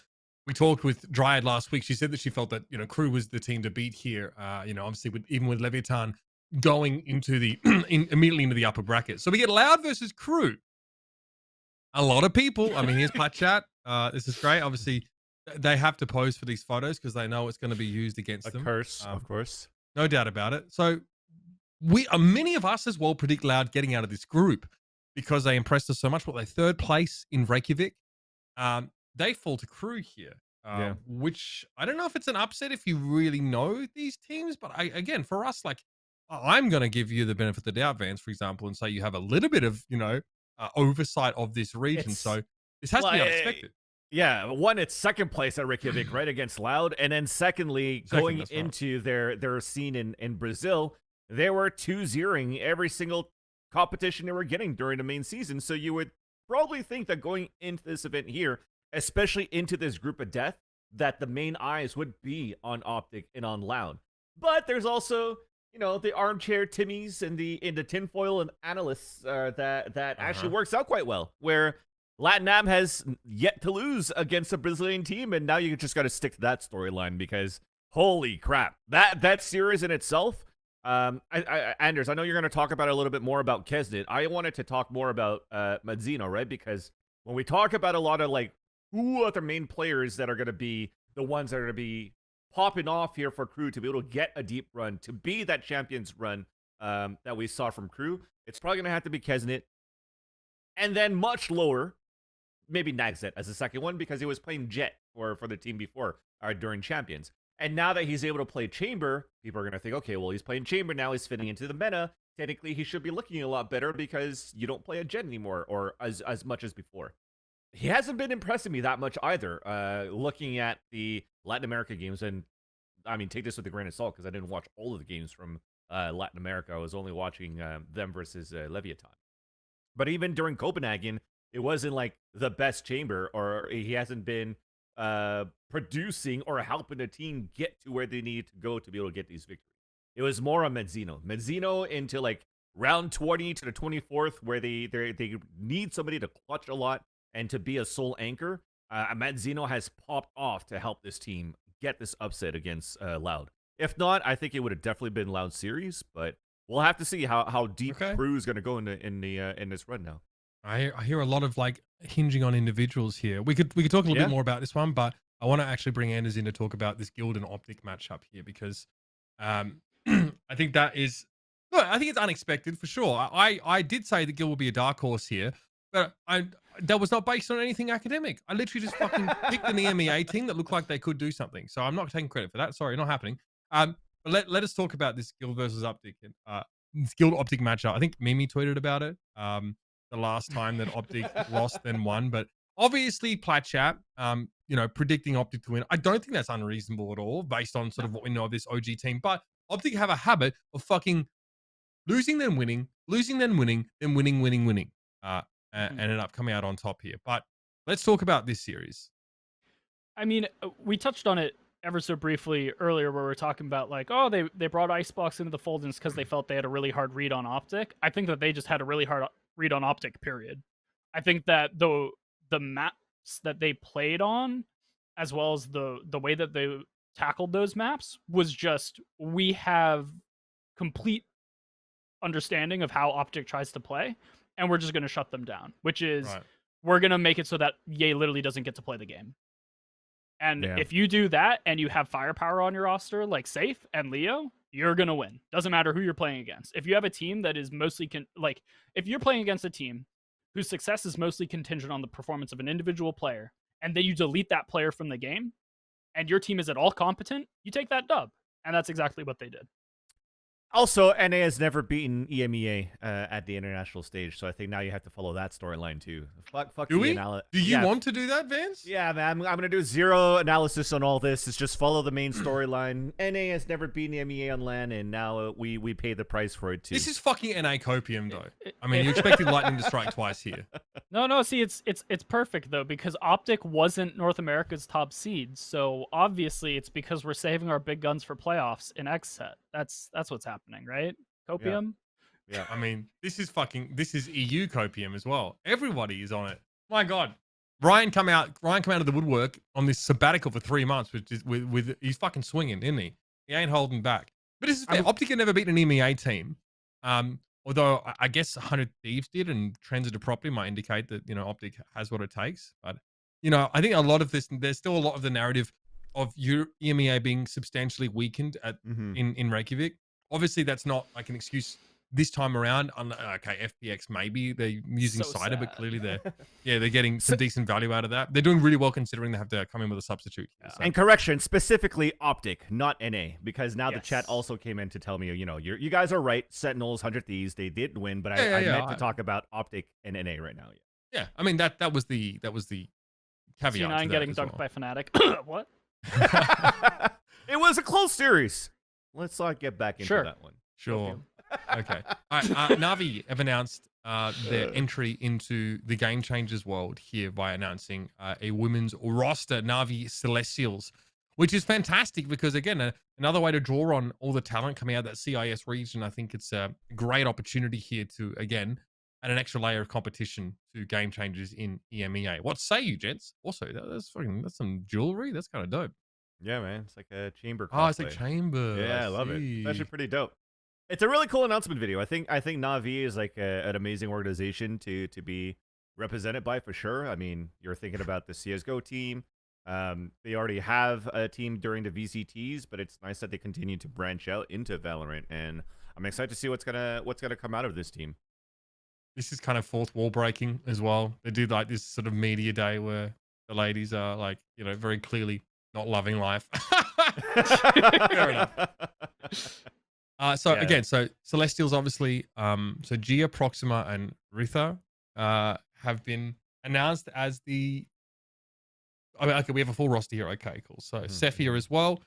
we talked with Dryad last week. She said that she felt that, Crew was the team to beat here. Obviously even with Leviathan going into the immediately into the upper bracket. So we get Loud versus Crew. A lot of people. I mean, here's Plat Chat. This is great. Obviously, they have to pose for these photos because they know it's going to be used against them. Curse, of course. No doubt about it. So many of us as well predict Loud getting out of this group because they impressed us so much. What, they third place in Reykjavik. They fall to Crew here, which I don't know if it's an upset if you really know these teams. But again, for us, like, I'm going to give you the benefit of the doubt, Vance, for example, and say you have a little bit of, oversight of this region. So this has to be unexpected. Yeah, one, it's second place at Reykjavik, right, against Loud. And then secondly, going into their scene in Brazil, they were 2-0ing every single competition they were getting during the main season. So you would probably think that going into this event here, especially into this group of death, that the main eyes would be on OpTic and on Loud. But there's also, the armchair Timmies and the tinfoil and analysts that actually works out quite well, where LatAm has yet to lose against a Brazilian team, and now you just got to stick to that storyline because holy crap, that series in itself. Anderzz, I know you're going to talk about a little bit more about Kesnet. I wanted to talk more about Madzino, right? Because when we talk about a lot of like who are the main players that are going to be the ones that are going to be popping off here for Crew to be able to get a deep run, to be that champions run that we saw from Crew, it's probably going to have to be Kesnet. And then much lower, maybe Nagzet as the second one because he was playing Jet for the team before during Champions. And now that he's able to play Chamber, people are going to think, okay, well, he's playing Chamber now, he's fitting into the meta. Technically, he should be looking a lot better because you don't play a Jet anymore or as much as before. He hasn't been impressing me that much either, looking at the Latin America games. And, I mean, take this with a grain of salt because I didn't watch all of the games from Latin America. I was only watching them versus Leviathan. But even during Copenhagen, it wasn't like the best Chamber, or he hasn't been producing or helping the team get to where they need to go to be able to get these victories. It was more on Madzino. Madzino into like round 20 to the 24th where they need somebody to clutch a lot and to be a sole anchor. Madzino has popped off to help this team get this upset against Loud. If not, I think it would have definitely been Loud series, but we'll have to see how deep Crew is going to go in this run now. I hear a lot of like hinging on individuals here. We could talk a little bit more about this one, but I want to actually bring Anderzz in to talk about this Guild and OpTic matchup here because I think that is I think it's unexpected for sure. I did say the Guild will be a dark horse here, but that was not based on anything academic. I literally just fucking picked an EMEA team that looked like they could do something. So I'm not taking credit for that. Sorry, not happening. But let us talk about this Guild versus OpTic and this Guild OpTic matchup. I think Mimi tweeted about it. The last time that OpTic lost then won, but obviously Plat Chat, predicting OpTic to win. I don't think that's unreasonable at all based on sort of what we know of this OG team, but OpTic have a habit of fucking losing then winning, then winning, and ended up coming out on top here. But let's talk about this series. I mean, we touched on it ever so briefly earlier where we were talking about like, oh, they brought Icebox into the fold and it's because they felt they had a really hard read on OpTic. I think that they just had a really hard read on OpTic, period. I think that the maps that they played on, as well as the way that they tackled those maps, was just, we have complete understanding of how OpTic tries to play, and we're just going to shut them down, which is we're going to make it so that Ye literally doesn't get to play the game. And if you do that and you have firepower on your roster like Safe and Leo, you're going to win. Doesn't matter who you're playing against. If you have a team that is mostly if you're playing against a team whose success is mostly contingent on the performance of an individual player, and then you delete that player from the game and your team is at all competent, you take that dub. And that's exactly what they did. Also, NA has never beaten EMEA at the international stage, so I think now you have to follow that storyline too. Fuck do we? Do you want to do that, Vance? Yeah, man. I'm going to do zero analysis on all this. It's just follow the main storyline. NA has never beaten EMEA on LAN, and now we pay the price for it too. This is fucking NA copium, though. I mean, you expected Lightning to strike twice here. No. See, it's perfect though, because OpTic wasn't North America's top seed, so obviously it's because we're saving our big guns for playoffs in X set. That's what's happening, right? Copium. Yeah. I mean, this is EU copium as well. Everybody is on it. My God. Ryan come out of the woodwork on this sabbatical for 3 months, which is with he's fucking swinging, isn't he? He ain't holding back. But this is fair. OpTic had never beaten an EMEA team. Although I guess 100 Thieves did, and Transitive Property might indicate that, you know, OpTic has what it takes. But, you know, I think a lot of this, there's still a lot of the narrative of EMEA being substantially weakened in Reykjavik. Obviously, that's not like an excuse this time around. Okay, FPX maybe they're using cider, but clearly they're getting some decent value out of that. They're doing really well considering they have to come in with a substitute. Yeah. So. And correction, specifically OpTic, not NA, because now the chat also came in to tell me, you know, you guys are right. Sentinels, 100 Thieves, they did win, but I meant to talk about OpTic and NA right now. Yeah, I mean that was the caveat. C9 getting dunked by Fnatic. What? It was a close series. Let's not get back into that one. Sure. Okay. All right. NAVI have announced their entry into the Game Changers world here by announcing a women's roster, NAVI Celestials, which is fantastic because, again, another way to draw on all the talent coming out of that CIS region. I think it's a great opportunity here to, again, add an extra layer of competition to Game Changers in EMEA. What say you, gents? Also, that's some jewelry. That's kind of dope. Yeah, man. It's like a chamber. Oh, it's a chamber. Yeah, I love it. It's actually pretty dope. It's a really cool announcement video. I think NAVI is like an amazing organization to be represented by for sure. I mean, you're thinking about the CS:GO team. They already have a team during the VCTs, but it's nice that they continue to branch out into Valorant, and I'm excited to see what's gonna come out of this team. This is kind of fourth wall breaking as well. They do like this sort of media day where the ladies are like, you know, very clearly not loving life. Fair enough. Again, Celestials obviously, so Gia, Proxima, and Ritha have been announced as the. I mean, okay, we have a full roster here. Okay, cool. So Sephia as well.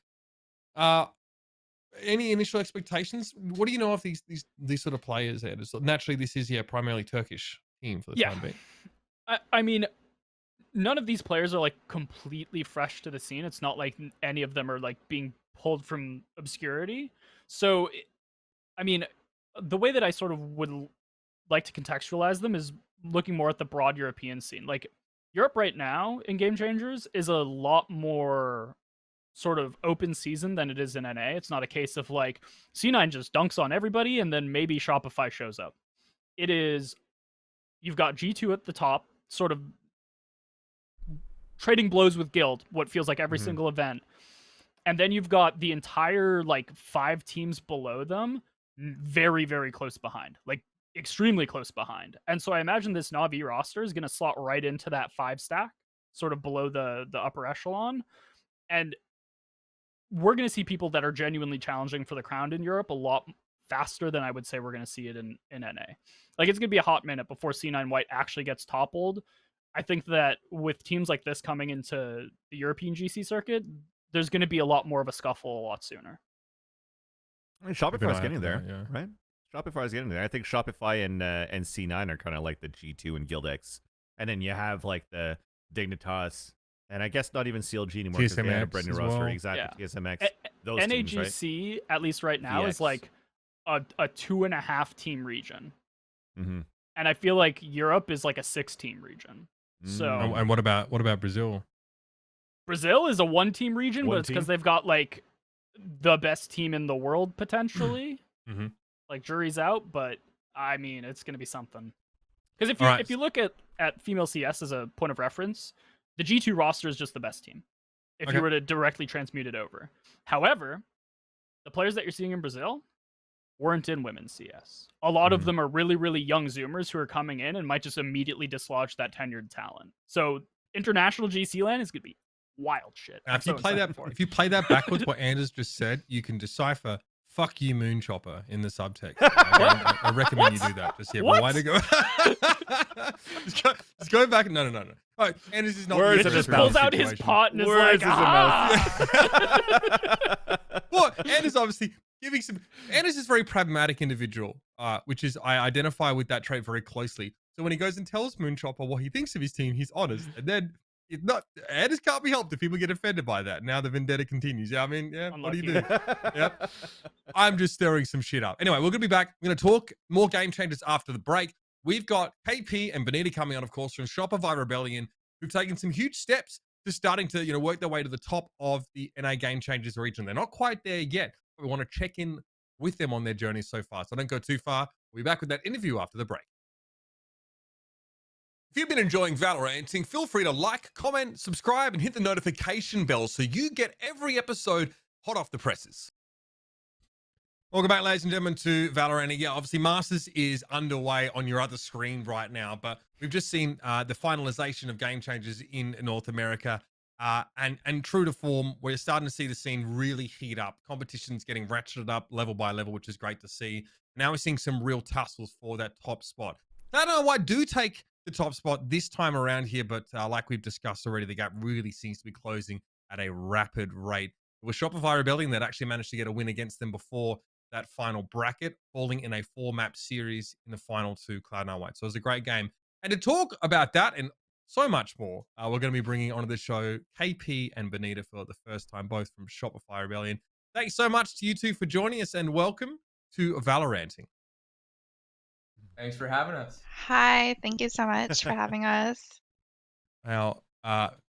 Any initial expectations? What do you know of these sort of players? So naturally, this is primarily Turkish team for the time being. I mean, none of these players are like completely fresh to the scene. It's not like any of them are like being pulled from obscurity. So, I mean, the way that I sort of would like to contextualize them is looking more at the broad European scene. Like, Europe right now in Game Changers is a lot more sort of open season than it is in NA. It's not a case of like C9 just dunks on everybody and then maybe Shopify shows up. It is, you've got G2 at the top, sort of trading blows with Guild, what feels like every single event. And then you've got the entire, like, 5 teams below them very, very close behind. Like, extremely close behind. And so I imagine this Na'Vi roster is going to slot right into that 5 stack, sort of below the upper echelon. And we're going to see people that are genuinely challenging for the crown in Europe a lot faster than I would say we're going to see it in NA. Like, it's going to be a hot minute before C9 White actually gets toppled. I think that with teams like this coming into the European GC circuit, there's going to be a lot more of a scuffle a lot sooner. I mean, Shopify's getting there, right? Shopify's getting there. I think Shopify and C9 are kind of like the G2 and Guild X. And then you have like the Dignitas, and I guess not even CLG anymore because they had a brand new roster. Well. Exactly, TSMX. Those NAGC, teams, right? at least right now, is like a 2.5 team region. And I feel like Europe is like a 6-team region. So, and what about Brazil? Brazil is a 1-team region, but it's because they've got like the best team in the world potentially. Like, jury's out, but I mean, it's going to be something. Because if you look at female CS as a point of reference, the G2 roster is just the best team. If you were to directly transmute it over. However, the players that you're seeing in Brazil weren't in women's CS. A lot of them are really, really young Zoomers who are coming in and might just immediately dislodge that tenured talent. So international GC land is going to be wild shit. Now, if you play that backwards, what Anderzz just said, you can decipher "fuck you, Moonchopper" in the subtext. I recommend you do that. Just why to go? just go back. No. All right, Anderzz is not. He just pulls out his pot and is like, Well, Anderzz obviously giving some. Anderzz is a very pragmatic individual, which is I identify with that trait very closely. So when he goes and tells Moonchopper what he thinks of his team, he's honest, and then. It's not. Anderzz can't be helped if people get offended by that. Now the vendetta continues. Yeah, I mean, what do you do? Yep. I'm just stirring some shit up. Anyway, we're gonna be back. We're gonna talk more Game Changers after the break. We've got KP and bENITA coming on, of course, from Shopify Rebellion who've taken some huge steps to starting to, work their way to the top of the NA Game Changers region. They're not quite there yet, but we want to check in with them on their journey so far. So don't go too far. We'll be back with that interview after the break. If you've been enjoying Valoranting, feel free to like, comment, subscribe, and hit the notification bell so you get every episode hot off the presses. Welcome back, ladies and gentlemen, to Valorant. Yeah, obviously, Masters is underway on your other screen right now, but we've just seen the finalization of Game Changers in North America. And true to form, we're starting to see the scene really heat up. Competition's getting ratcheted up level by level, which is great to see. Now we're seeing some real tussles for that top spot. I don't know why do take the top spot this time around here, but like we've discussed already, the gap really seems to be closing at a rapid rate. It was Shopify Rebellion that actually managed to get a win against them before that final bracket, falling in a 4-map series in the final to Cloud9 White. So it was a great game. And to talk about that and so much more, we're going to be bringing onto the show KP and bENITA for the first time, both from Shopify Rebellion. Thanks so much to you two for joining us, and welcome to Valoranting. Thanks for having us. Hi, thank you so much for having us. Now,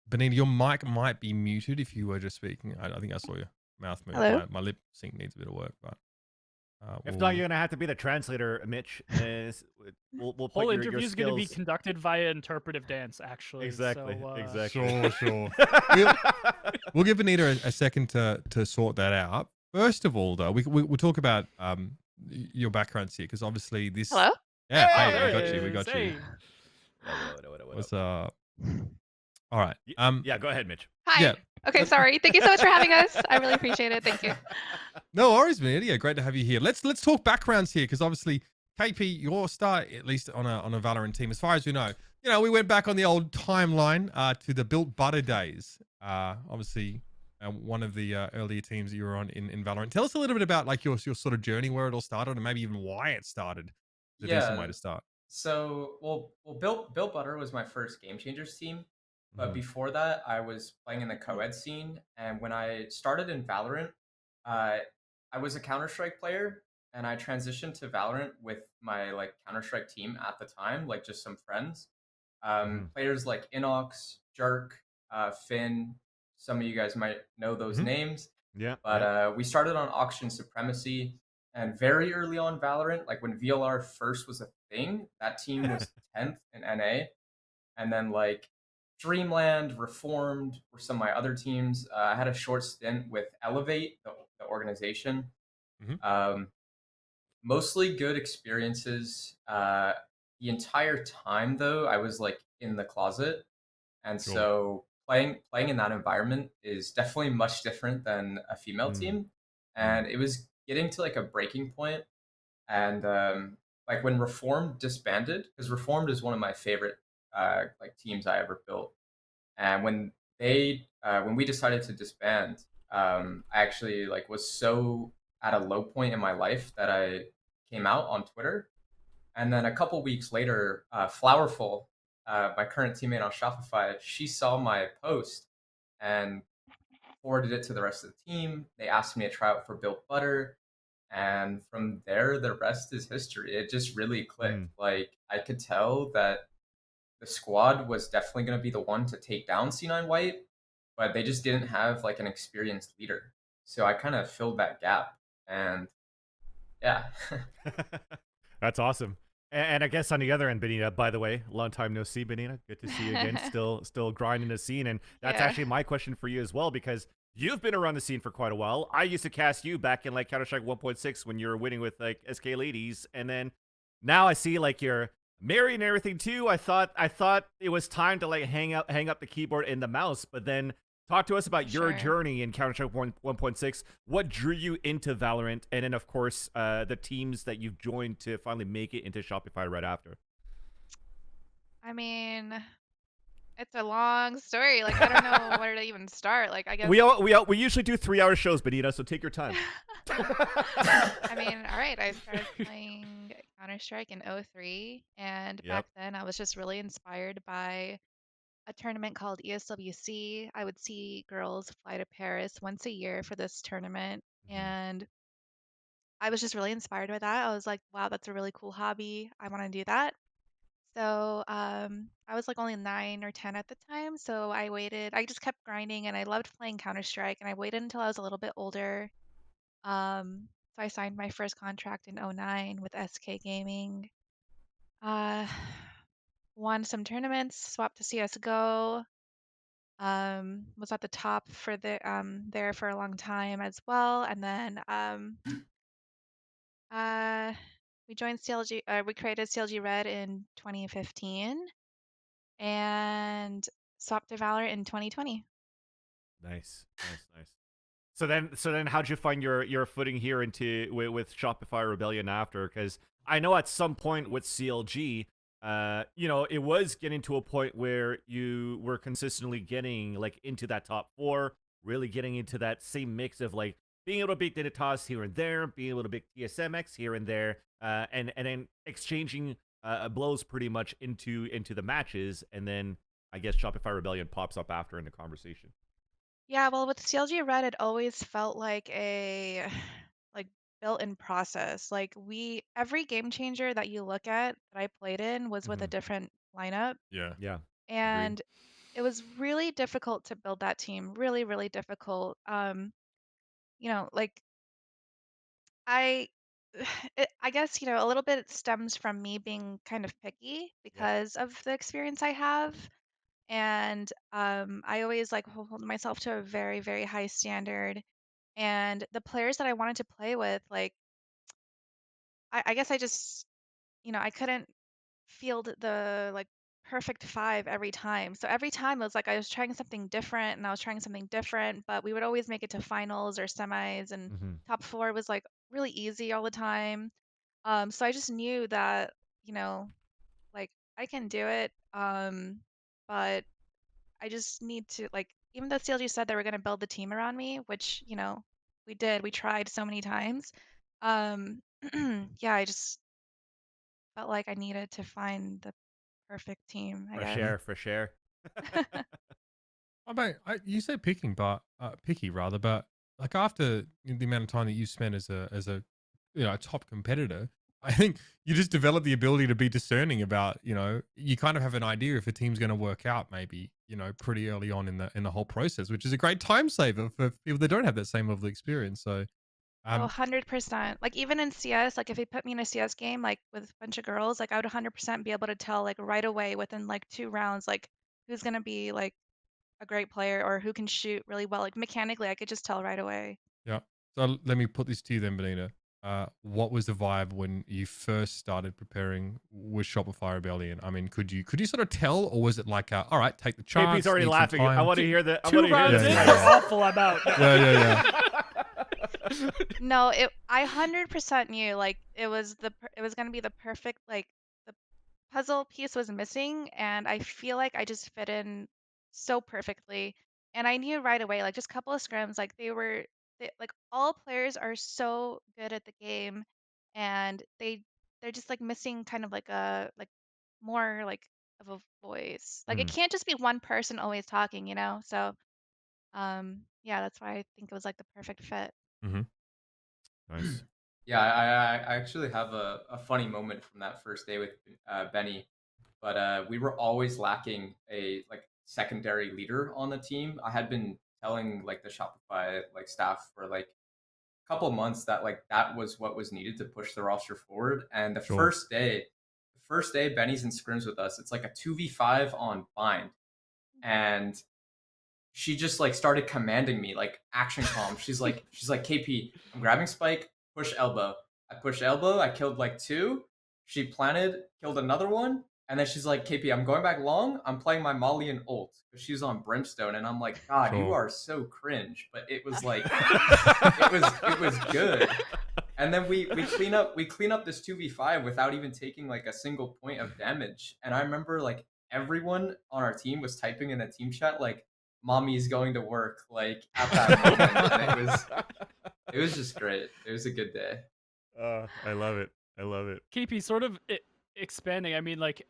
bENITA, your mic might be muted if you were just speaking. I think I saw your mouth move. Hello? My lip sync needs a bit of work, but If not, you're gonna have to be the translator, Mitch. We'll put Whole your interview is going to be skills- conducted via interpretive dance, actually. Exactly. So, Exactly. Sure. We'll give bENITA a second to sort that out. First of all, though, we'll talk about your backgrounds here, because obviously this. Hello? Yeah, Hey, hey, we got you. What's up? All right. Yeah, go ahead, Mitch. Hi. Yeah. Okay, sorry. Thank you so much for having us. I really appreciate it. Thank you. No worries, man. Yeah, great to have you here. Let's talk backgrounds here, because obviously, KP, your start, at least on a Valorant team, as far as we know, we went back on the old timeline to the Built Butter days. Obviously, one of the earlier teams that you were on in Valorant. Tell us a little bit about like your sort of journey, where it all started, and maybe even why it started. It's a decent way to start. So, well, Built Butter was my first Game Changers team, but Mhm. before that, I was playing in the co-ed scene, and when I started in Valorant, I was a Counter-Strike player, and I transitioned to Valorant with my like Counter-Strike team at the time, like just some friends, players like Inox, Jerk, Finn. Some of you guys might know those names. Yeah. But we started on Auction Supremacy, and very early on Valorant, like when VLR first was a thing, that team was 10th in NA. And then like Dreamland, Reformed were some of my other teams. I had a short stint with Elevate, the organization. Mostly good experiences. The entire time though, I was like in the closet. And Cool. so playing in that environment is definitely much different than a female team. And it was getting to like a breaking point. And like when Reformed disbanded, because Reformed is one of my favorite like teams I ever built. And when we decided to disband, I actually like was so at a low point in my life that I came out on Twitter. And then a couple weeks later, Flowerful, my current teammate on Shopify, she saw my post and forwarded it to the rest of the team. They asked me to try out for Built Butter. And from there, the rest is history. It just really clicked. Like, I could tell that the squad was definitely going to be the one to take down C9 White, but they just didn't have like an experienced leader. So I kind of filled that gap. And yeah. That's awesome. And I guess on the other end, bENITA, by the way, long time no see, bENITA. Good to see you again. Still grinding the scene. And that's actually my question for you as well, because you've been around the scene for quite a while. I used to cast you back in like Counter-Strike 1.6 when you were winning with like SK Ladies. And then now I see like you're married and everything too. I thought it was time to like hang up the keyboard and the mouse, but then talk to us about your journey in Counter-Strike 1.6. What drew you into Valorant? And then, of course, the teams that you've joined to finally make it into Shopify right after. I mean, it's a long story. Like, I don't know where to even start. Like, I guess We usually do 3-hour shows, bENITA, so take your time. I mean, all right. I started playing Counter-Strike in 03, and back then I was just really inspired by a tournament called ESWC. I would see girls fly to Paris once a year for this tournament, and I was just really inspired by that. I was like, wow, that's a really cool hobby. I want to do that. So I was like only 9 or 10 at the time. So I waited. I just kept grinding, and I loved playing Counter Strike. And I waited until I was a little bit older. So I signed my first contract in '09 with SK Gaming. Uh, won some tournaments, swapped to CS:GO. Was at the top for there for a long time as well, and then uh we joined CLG. We created CLG Red in 2015 and swapped to Valorant in 2020. Nice. So then, how'd you find your footing here into with Shopify Rebellion after? Because I know at some point with CLG, it was getting to a point where you were consistently getting like into that top 4, really getting into that same mix of like being able to beat Denitas here and there, being able to beat TSMX here and there, and then exchanging blows pretty much into the matches, and then I guess Shopify Rebellion pops up after in the conversation. Yeah, well, with CLG Red, it always felt like a like built-in process. Like every game changer that you look at that I played in was with a different lineup, Yeah. Yeah. and it was really difficult to build that team. Really, really difficult. Like I, I guess a little bit stems from me being kind of picky because of the experience I have. And I always like hold myself to a very, very high standard. And the players that I wanted to play with, like, I guess I just, I couldn't field the like perfect 5 every time. So every time it was like I was trying something different and I was trying something different, but we would always make it to finals or semis, and top 4 was like really easy all the time. So I just knew that, you know, like I can do it. But I just need to like, even though CLG said they were going to build the team around me, which, we did, we tried so many times. Yeah, I just felt like I needed to find the perfect team, I guess. For sure. Oh, mate, you say picky rather, but like after the amount of time that you spent as a a top competitor, I think you just develop the ability to be discerning about, you kind of have an idea if a team's going to work out maybe, pretty early on in the whole process, which is a great time saver for people that don't have that same level of experience. So, Oh, 100%. Like even in CS, like if he put me in a CS game, like with a bunch of girls, like I would 100% be able to tell like right away within like 2 rounds, like who's going to be like a great player or who can shoot really well. Like mechanically, I could just tell right away. yeah. So let me put this to you then, Benita. What was the vibe when you first started preparing with Shopify Rebellion? I mean, could you sort of tell, or was it like, all right, take the chance? KP's already need some laughing. I time? want to hear the. I 2 want to hear rounds this. in, you're awful. I'm out. Yeah. No, I 100% knew like it was going to be the perfect, like the puzzle piece was missing, and I feel like I just fit in so perfectly. And I knew right away, like just a couple of scrims, like like all players are so good at the game, and they're just like missing kind of like a like more like of a voice. Like it can't just be one person always talking. So yeah, that's why I think it was like the perfect fit. Nice. Yeah, I actually have a funny moment from that first day with Benny, but we were always lacking a like secondary leader on the team. I had been telling like the Shopify like staff for like a couple of months that like that was what was needed to push the roster forward. And the first day Benny's in scrims with us. It's like a 2v5 on bind, and she just like started commanding me like action comms. She's like KP, I'm grabbing spike, push elbow. I push elbow, I killed like 2. She planted, killed another one, and then she's like, KP, I'm going back long. I'm playing my Molly and ult because she's on Brimstone, and I'm like, God, you are so cringe. But it was like, it was good. And then we clean up this 2v5 without even taking like a single point of damage. And I remember like everyone on our team was typing in the team chat like, mommy's going to work, like at that moment. And it was just great. It was a good day. I love it. KP, sort of expanding. I mean, like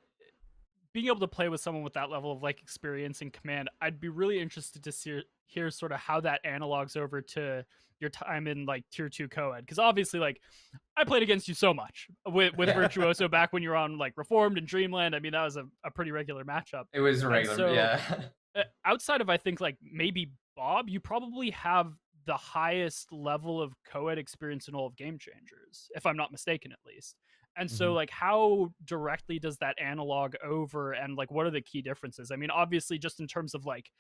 being able to play with someone with that level of like experience and command. I'd be really interested to hear sort of how that analogs over to your time in like tier 2 co-ed, because obviously like I played against you so much with Virtuoso back when you were on like Reformed and Dreamland. I mean, that was a pretty regular matchup. It was And regular, so, yeah. outside of I think like maybe Bob, you probably have the highest level of co-ed experience in all of Game Changers, if I'm not mistaken, at least. And so like how directly does that analog over, and like what are the key differences? I mean, obviously just in terms of like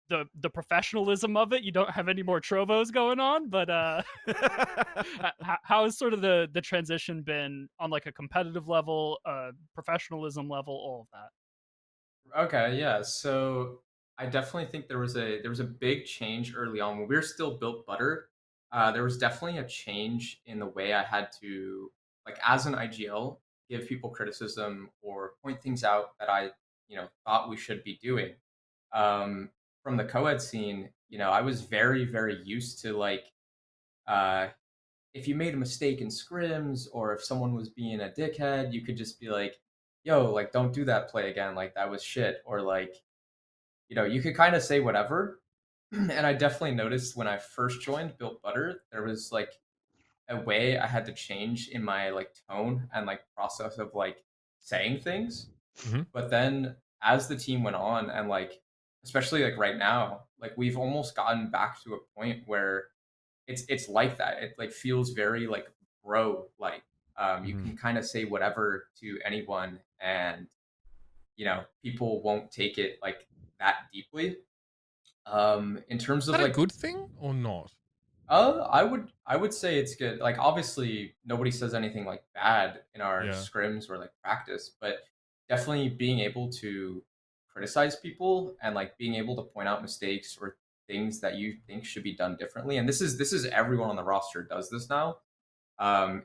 the professionalism of it, you don't have any more trovos going on, but how has sort of the transition been on like a competitive level, professionalism level, all of that? Okay, yeah. So I definitely think there was a big change early on when we were still built butter. There was definitely a change in the way I had to, like, as an IGL, give people criticism or point things out that I thought we should be doing. From the co-ed scene, I was very, very used to like if you made a mistake in scrims or if someone was being a dickhead, you could just be like, yo, like, don't do that play again. Like, that was shit. Or like, you could kind of say whatever. And I definitely noticed when I first joined Built Butter, there was like a way I had to change in my like tone and like process of like saying things. But then as the team went on and like, especially like right now, like we've almost gotten back to a point where it's like that. It like feels very like bro like. You can kind of say whatever to anyone, and people won't take it like that deeply. In terms Is of that like a good thing or not? I would say it's good. Like obviously nobody says anything like bad in our scrims or like practice, but definitely being able to criticize people and like being able to point out mistakes or things that you think should be done differently. And this is everyone on the roster does this now.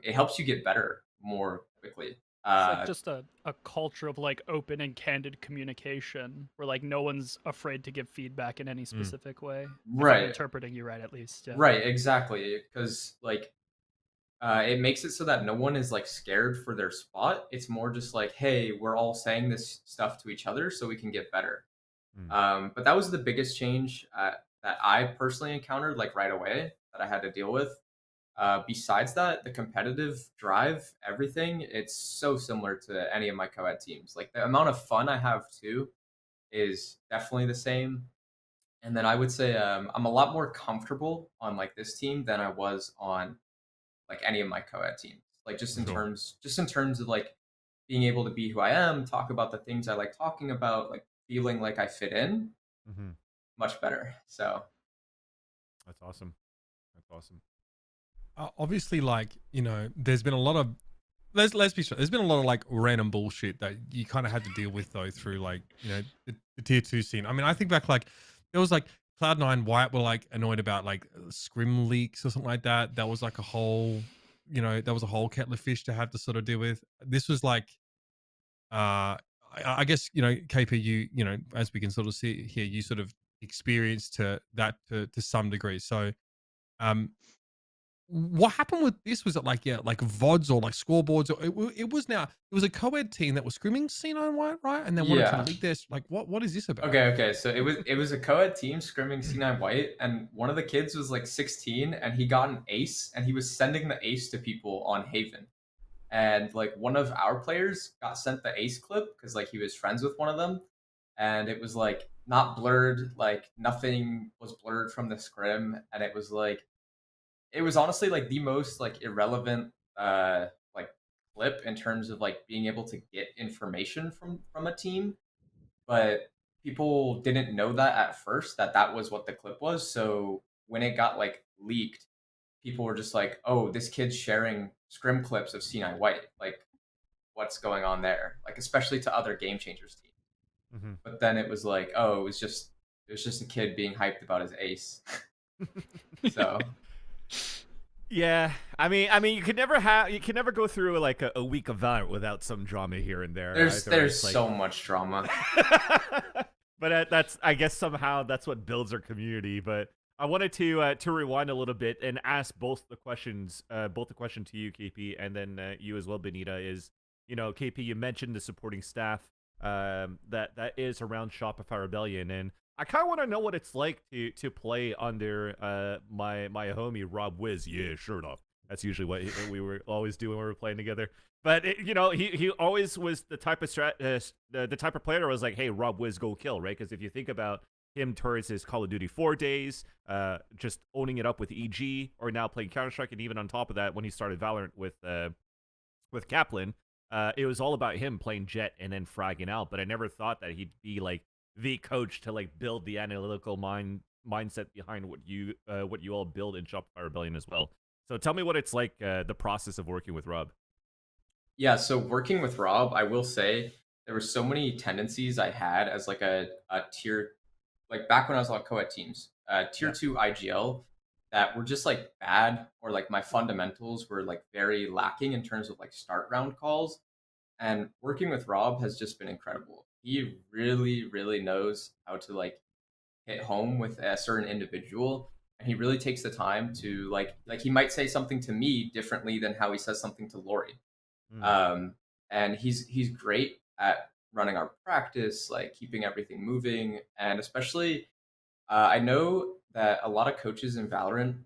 It helps you get better more quickly. It's like just a culture of like open and candid communication where like no one's afraid to give feedback in any specific way. Right. If I'm interpreting you right, at least. Yeah. Right, exactly. Because like it makes it so that no one is like scared for their spot. It's more just like, hey, we're all saying this stuff to each other so we can get better. But that was the biggest change that I personally encountered like right away that I had to deal with. Besides that, the competitive drive, everything, it's so similar to any of my co-ed teams. Like the amount of fun I have too is definitely the same. And then I would say I'm a lot more comfortable on like this team than I was on like any of my co-ed teams. Like just in terms of like being able to be who I am, talk about the things I like talking about, like feeling like I fit in, much better. So that's awesome. That's awesome. Obviously, like, there's been a lot of let's be sure, there's been a lot of like random bullshit that you kind of had to deal with though through like the tier 2 scene. I mean, I think back, like there was like Cloud9 White were like annoyed about like scrim leaks or something like that. That was like a whole that was a whole kettle of fish to have to sort of deal with. This was like I guess KP, you as we can sort of see here, you sort of experienced that to some degree. So what happened with this? Was it like like VODs or like scoreboards? Or it was a co-ed team that was screaming C9 White, right? And then wanted to leak this. Like what is this about? Okay. So it was a co-ed team scrimming C9 White, and one of the kids was like 16, and he got an ace, and he was sending the ace to people on Haven. And like one of our players got sent the ace clip because like he was friends with one of them, and it was like not blurred, like nothing was blurred from the scrim, and it was like. It was honestly like the most like irrelevant like clip in terms of like being able to get information from a team, but people didn't know that at first that was what the clip was. So when it got like leaked, people were just like, "Oh, this kid's sharing scrim clips of C9 White. Like, what's going on there?" Like especially to other Game Changers teams. But then it was like, "Oh, it was just a kid being hyped about his ace." So. Yeah, I mean, you can never go through like a week of Valorant without some drama here and there. There's like... so much drama. But that's, I guess somehow that's what builds our community. But I wanted to rewind a little bit and ask both the question to you, KP, and then you as well, bENITA. Is KP, you mentioned the supporting staff that is around Shopify Rebellion, and I kind of want to know what it's like to play under my homie Rob Wiz. Yeah, sure enough. That's usually what we were always doing when we were playing together. But he always was the type of the type of player that was like, hey, Rob Wiz, go kill, right? Because if you think about him towards his Call of Duty 4 days, just owning it up with EG, or now playing Counter-Strike, and even on top of that, when he started Valorant with Kaplan, it was all about him playing Jet and then fragging out. But I never thought that he'd be like the coach to like build the analytical mindset behind what you all build in Shopify Rebellion as well. So tell me what it's like, the process of working with Rob. Yeah, so working with Rob, I will say there were so many tendencies I had as like a tier, like back when I was on co-ed teams, tier 2 IGL, that were just like bad, or like my fundamentals were like very lacking in terms of like start round calls. And working with Rob has just been incredible. He really, really knows how to like hit home with a certain individual, and he really takes the time to like he might say something to me differently than how he says something to Lori. And he's great at running our practice, like keeping everything moving. And especially I know that a lot of coaches in Valorant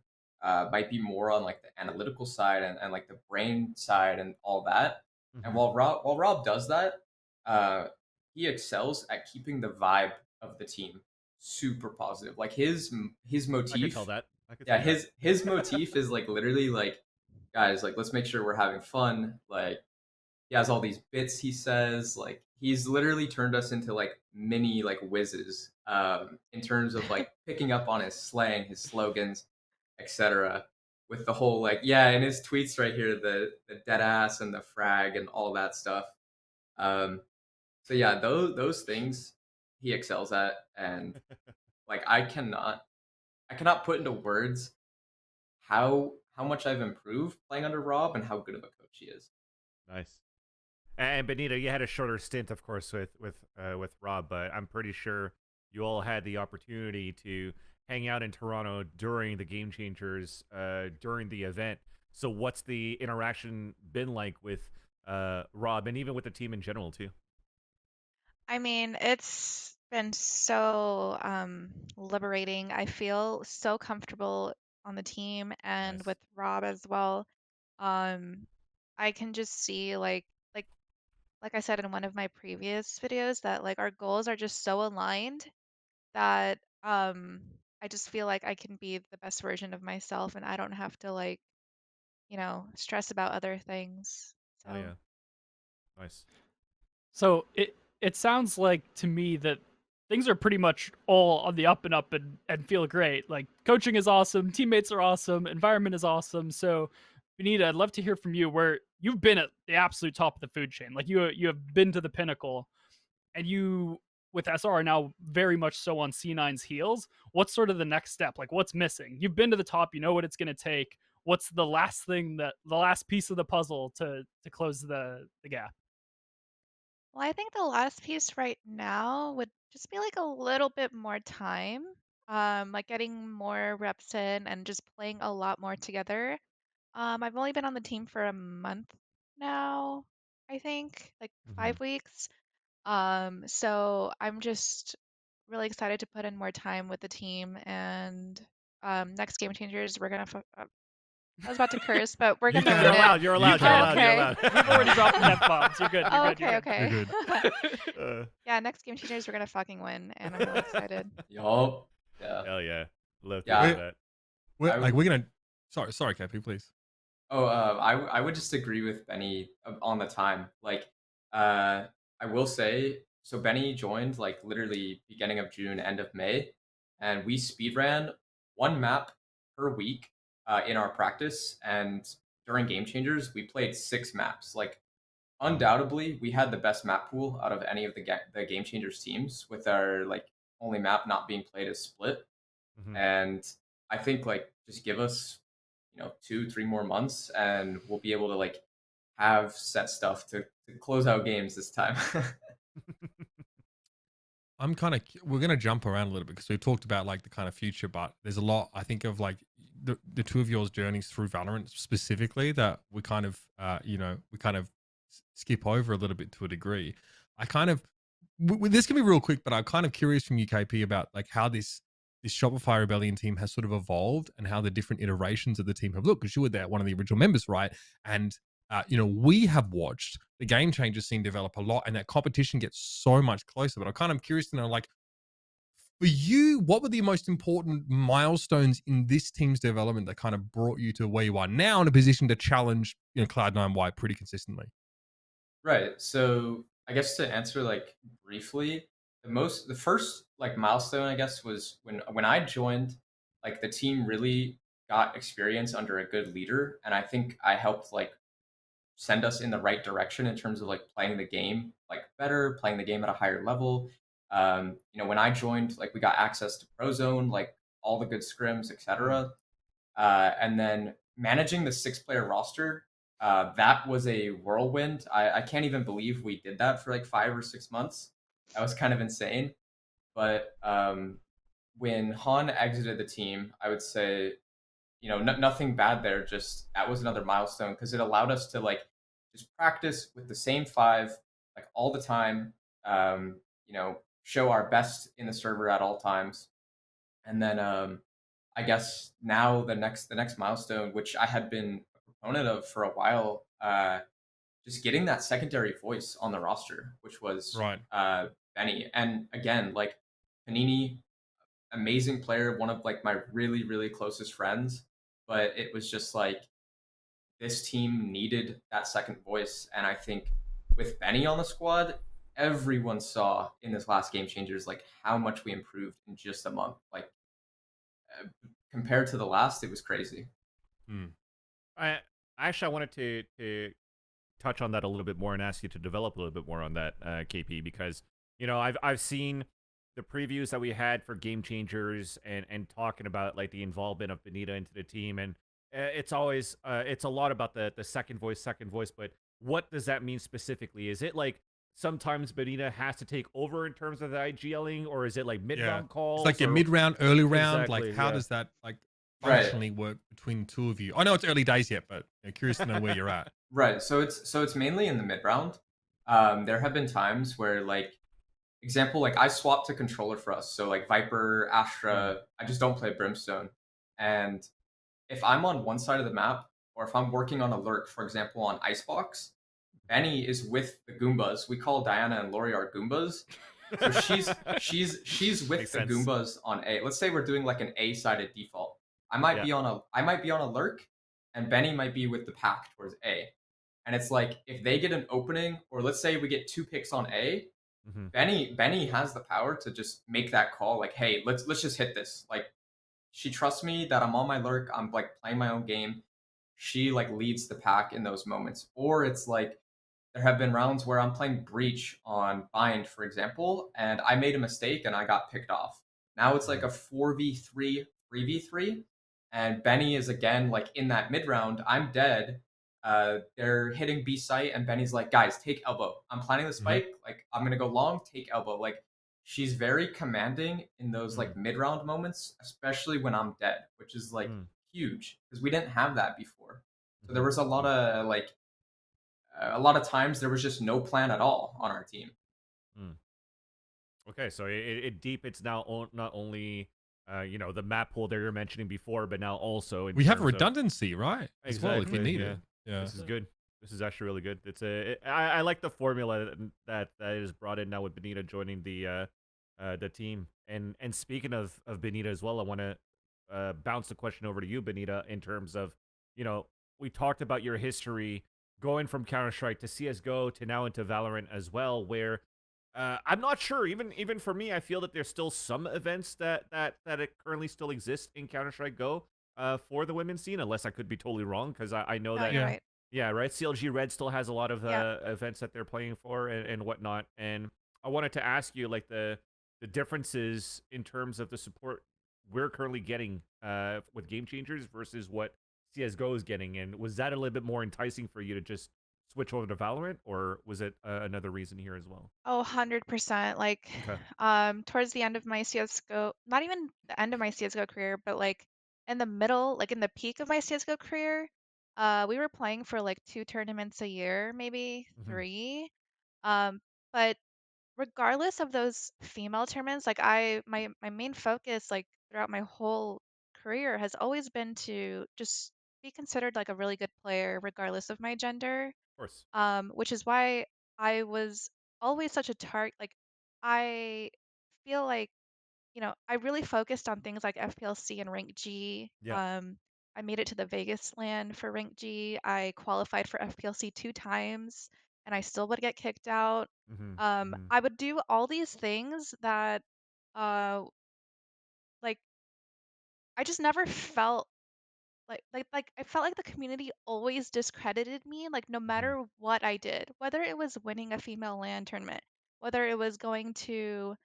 might be more on like the analytical side and like the brain side and all that. And while Rob does that, he excels at keeping the vibe of the team super positive. Like his motif. I can tell that. His motif is like literally like, guys, like let's make sure we're having fun. Like he has all these bits he says. Like he's literally turned us into like mini like whizzes in terms of like picking up on his slang, his slogans, etc. With the whole like, yeah, and his tweets right here, the dead ass and the frag and all that stuff. So yeah, those things he excels at, and like I cannot put into words how much I've improved playing under Rob and how good of a coach he is. Nice. And bENITA, you had a shorter stint, of course, with Rob, but I'm pretty sure you all had the opportunity to hang out in Toronto during the Game Changers, during the event. So what's the interaction been like with Rob, and even with the team in general too? I mean, it's been so liberating. I feel so comfortable on the team and Nice. with Rob as well. I can just see like I said in one of my previous videos, that like our goals are just so aligned that I just feel like I can be the best version of myself, and I don't have to like, stress about other things. Oh So yeah. Nice. So it sounds like to me that things are pretty much all on the up and feel great. Like coaching is awesome, teammates are awesome, environment is awesome. So bENITA, I'd love to hear from you where you've been at the absolute top of the food chain. Like you have been to the pinnacle, and you with SR are now very much so on C9's heels. What's sort of the next step? Like what's missing? You've been to the top, you know what it's going to take. What's the last piece of the puzzle to close the gap? well, I think the last piece right now would just be like a little bit more time, like getting more reps in and just playing a lot more together. I've only been on the team for a month now, I think, like 5 weeks. So I'm just really excited to put in more time with the team, and next Game Changers, we're gonna. I was about to curse, but we're gonna You're win it. allowed. You're allowed. You're allowed. You're Okay. allowed. You've already dropped the F-bombs. You're good. You're Oh, good. You're okay, good. okay. Yeah, next Game Changers, we're gonna fucking win, and I'm really excited. Yup. Yeah. Hell yeah. Love to Yeah. hear that. We're gonna. Sorry, KP, please. Oh, I would just agree with Benny on the time. Like, I will say, so Benny joined like literally beginning of June, end of May, and we speed ran one map per week in our practice. And during Game Changers, we played 6 maps. Like, undoubtedly, we had the best map pool out of any of the Game Changers teams, with our like only map not being played as split. And I think like just give us 2-3 more months and we'll be able to like have set stuff to close out games this time. We're going to jump around a little bit because we've talked about like the kind of future, but there's a lot, I think, of like the two of yours journeys through Valorant specifically that we kind of, we kind of skip over a little bit to a degree. This can be real quick, but I'm kind of curious from UKP about like how this Shopify Rebellion team has sort of evolved and how the different iterations of the team have looked. Because you were there, one of the original members, right? And we have watched the Game Changers scene develop a lot, and that competition gets so much closer. But I'm kind of curious to know, like, for you, what were the most important milestones in this team's development that kind of brought you to where you are now in a position to challenge, Cloud9 White pretty consistently? Right. So I guess to answer like briefly, the first like milestone I guess was when I joined, like the team really got experience under a good leader, and I think I helped like send us in the right direction in terms of like playing the game like better, playing the game at a higher level. When I joined, like we got access to Prozone, like all the good scrims, etc. And then managing the 6-player roster, that was a whirlwind. I can't even believe we did that for like 5 or 6 months. That was kind of insane. But when Han exited the team, I would say, nothing bad there. Just that was another milestone because it allowed us to like just practice with the same 5 like all the time. Show our best in the server at all times. And then I guess now the next milestone, which I had been a proponent of for a while, just getting that secondary voice on the roster, which was Right. Benny. And again, like Panini, amazing player, one of like my really, really closest friends. But it was just like this team needed that second voice. And I think with Benny on the squad, everyone saw in this last Game Changers like how much we improved in just a month. Like compared to the last, it was crazy. I wanted to touch on that a little bit more and ask you to develop a little bit more on that, KP, because I've seen the previews that we had for Game Changers and talking about like the involvement of bENITA into the team, and it's always it's a lot about the second voice, but what does that mean specifically? Is it like sometimes bENITA has to take over in terms of the IGLing, or is it like mid-round calls? It's like your mid-round, early round. Like, how does that like Right. functionally work between the two of you? I know it's early days yet, but curious to know where you're at. Right. So it's mainly in the mid round. There have been times where like example, like I swapped to controller for us. So like Viper, Astra, I just don't play Brimstone. And if I'm on one side of the map, or if I'm working on a lurk, for example, on Icebox, Benny is with the Goombas. We call Diana and Lori our Goombas. So she's with Makes the sense. Goombas on A. Let's say we're doing like an A-sided default. I might be on a lurk, and Benny might be with the pack towards A. And it's like if they get an opening, or let's say we get 2 picks on A, Benny has the power to just make that call. Like, hey, let's just hit this. Like, she trusts me that I'm on my lurk. I'm like playing my own game. She like leads the pack in those moments. Or it's like there have been rounds where I'm playing Breach on Bind, for example, and I made a mistake and I got picked off. Now it's like a 4v3, 3v3, and Benny is again like in that mid round. I'm dead. They're hitting B site, and Benny's like, guys, take elbow. I'm planning the spike. Like, I'm gonna go long, take elbow. Like, she's very commanding in those like mid round moments, especially when I'm dead, which is like huge because we didn't have that before. So there was a lot of times there was just no plan at all on our team. Okay, so it deepens now not only the map pool that you were mentioning before, but now also in We have terms of- redundancy, right? As well, if you need it. Yeah. This is good. This is actually really good. I like the formula that is brought in now with bENITA joining the team. And speaking of bENITA as well, I want to bounce the question over to you, bENITA, in terms of, we talked about your history going from Counter-Strike to CSGO to now into Valorant as well, where I'm not sure. Even for me, I feel that there's still some events that it currently still exist in Counter-Strike Go for the women's scene, unless I could be totally wrong, because I know that you're right. Yeah, right. CLG Red still has a lot of events that they're playing for and whatnot. And I wanted to ask you, like, the differences in terms of the support we're currently getting with Game Changers versus what CSGO is getting. And was that a little bit more enticing for you to just switch over to Valorant, or was it another reason here as well? Oh, 100%. Like, towards the end of my CSGO, not even the end of my CSGO career, but like in the middle, like in the peak of my CSGO career, we were playing for like 2 tournaments a year, maybe 3. But regardless of those female tournaments, like my main focus like throughout my whole career has always been to just be considered like a really good player regardless of my gender. Of course. Which is why I was always such a target. Like I feel like, I really focused on things like FPLC and Rank G. Yep. I made it to the Vegas land for Rank G. I qualified for FPLC 2 times, and I still would get kicked out. I would do all these things that, uh, like, I just never felt like I felt like the community always discredited me, like no matter what I did, whether it was winning a female LAN tournament, whether it was going to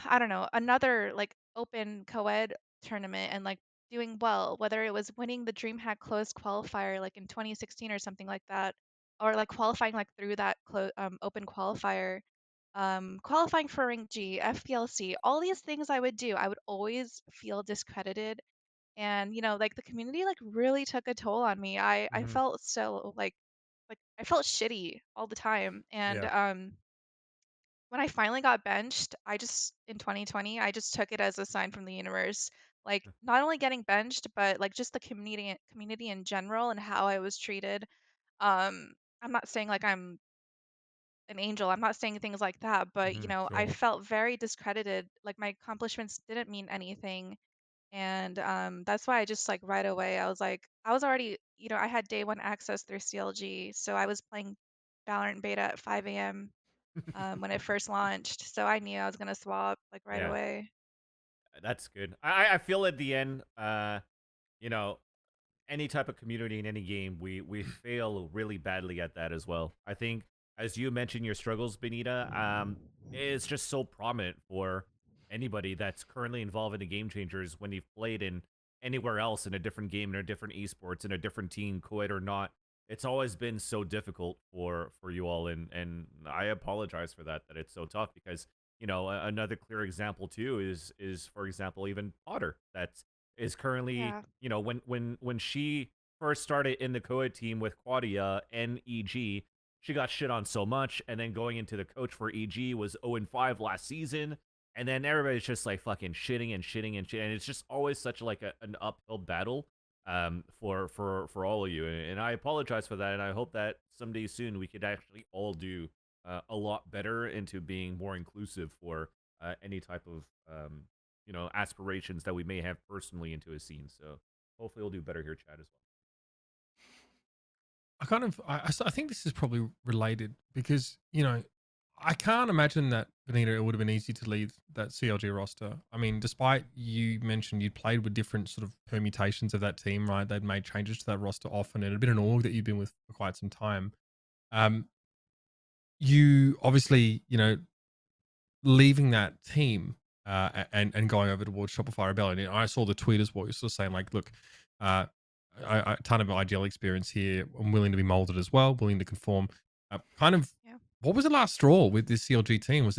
I don't know, another like open co-ed tournament and like doing well, whether it was winning the DreamHack closed qualifier like in 2016 or something like that, or like qualifying like through that open qualifier, qualifying for rank G, FPLC, all these things I would do, I would always feel discredited. And like the community like really took a toll on me. I felt so like I felt shitty all the time. And Yeah. when I finally got benched, I just in 2020, I just took it as a sign from the universe. Like not only getting benched, but like just the community in general and how I was treated. I'm not saying like I'm an angel. I'm not saying things like that, but I Sure. felt very discredited. Like my accomplishments didn't mean anything. And that's why I just like right away I was like I was already I had day one access through CLG, so I was playing Valorant beta at 5 a.m. When it first launched, so I knew I was gonna swap like right Yeah, away. that's good. I feel at the end, you know, any type of community in any game, we fail really badly at that as well. I think, as you mentioned your struggles, Benita, it's just so prominent for anybody that's currently involved in the Game Changers when you've played in anywhere else in a different game, in a different esports, in a different team, co-ed or not. It's always been so difficult for you all, and I apologize for that it's so tough because another clear example too is for example even Potter that's is currently, Yeah. when she first started in the co-ed team with Quadia and EG, she got shit on so much, and then going into the coach for EG was 0-5 last season, and then everybody's just like fucking shitting and shitting and shitting, and it's just always such like an uphill battle for all of you, and I apologize for that, and I hope that someday soon we could actually all do a lot better into being more inclusive for any type of aspirations that we may have personally into a scene. So hopefully we'll do better here, Chad, as well. I think this is probably related because I can't imagine that Benita it would have been easy to leave that CLG roster. I mean, despite you mentioned you'd played with different sort of permutations of that team, right? They'd made changes to that roster often. It had been an org that you've been with for quite some time. You obviously, leaving that team and going over towards Shopify Rebellion. And I saw the tweet as well. You're sort of saying like, look, a ton of ideal experience here. I'm willing to be molded as well, willing to conform. Yeah. What was the last straw with this CLG team? Was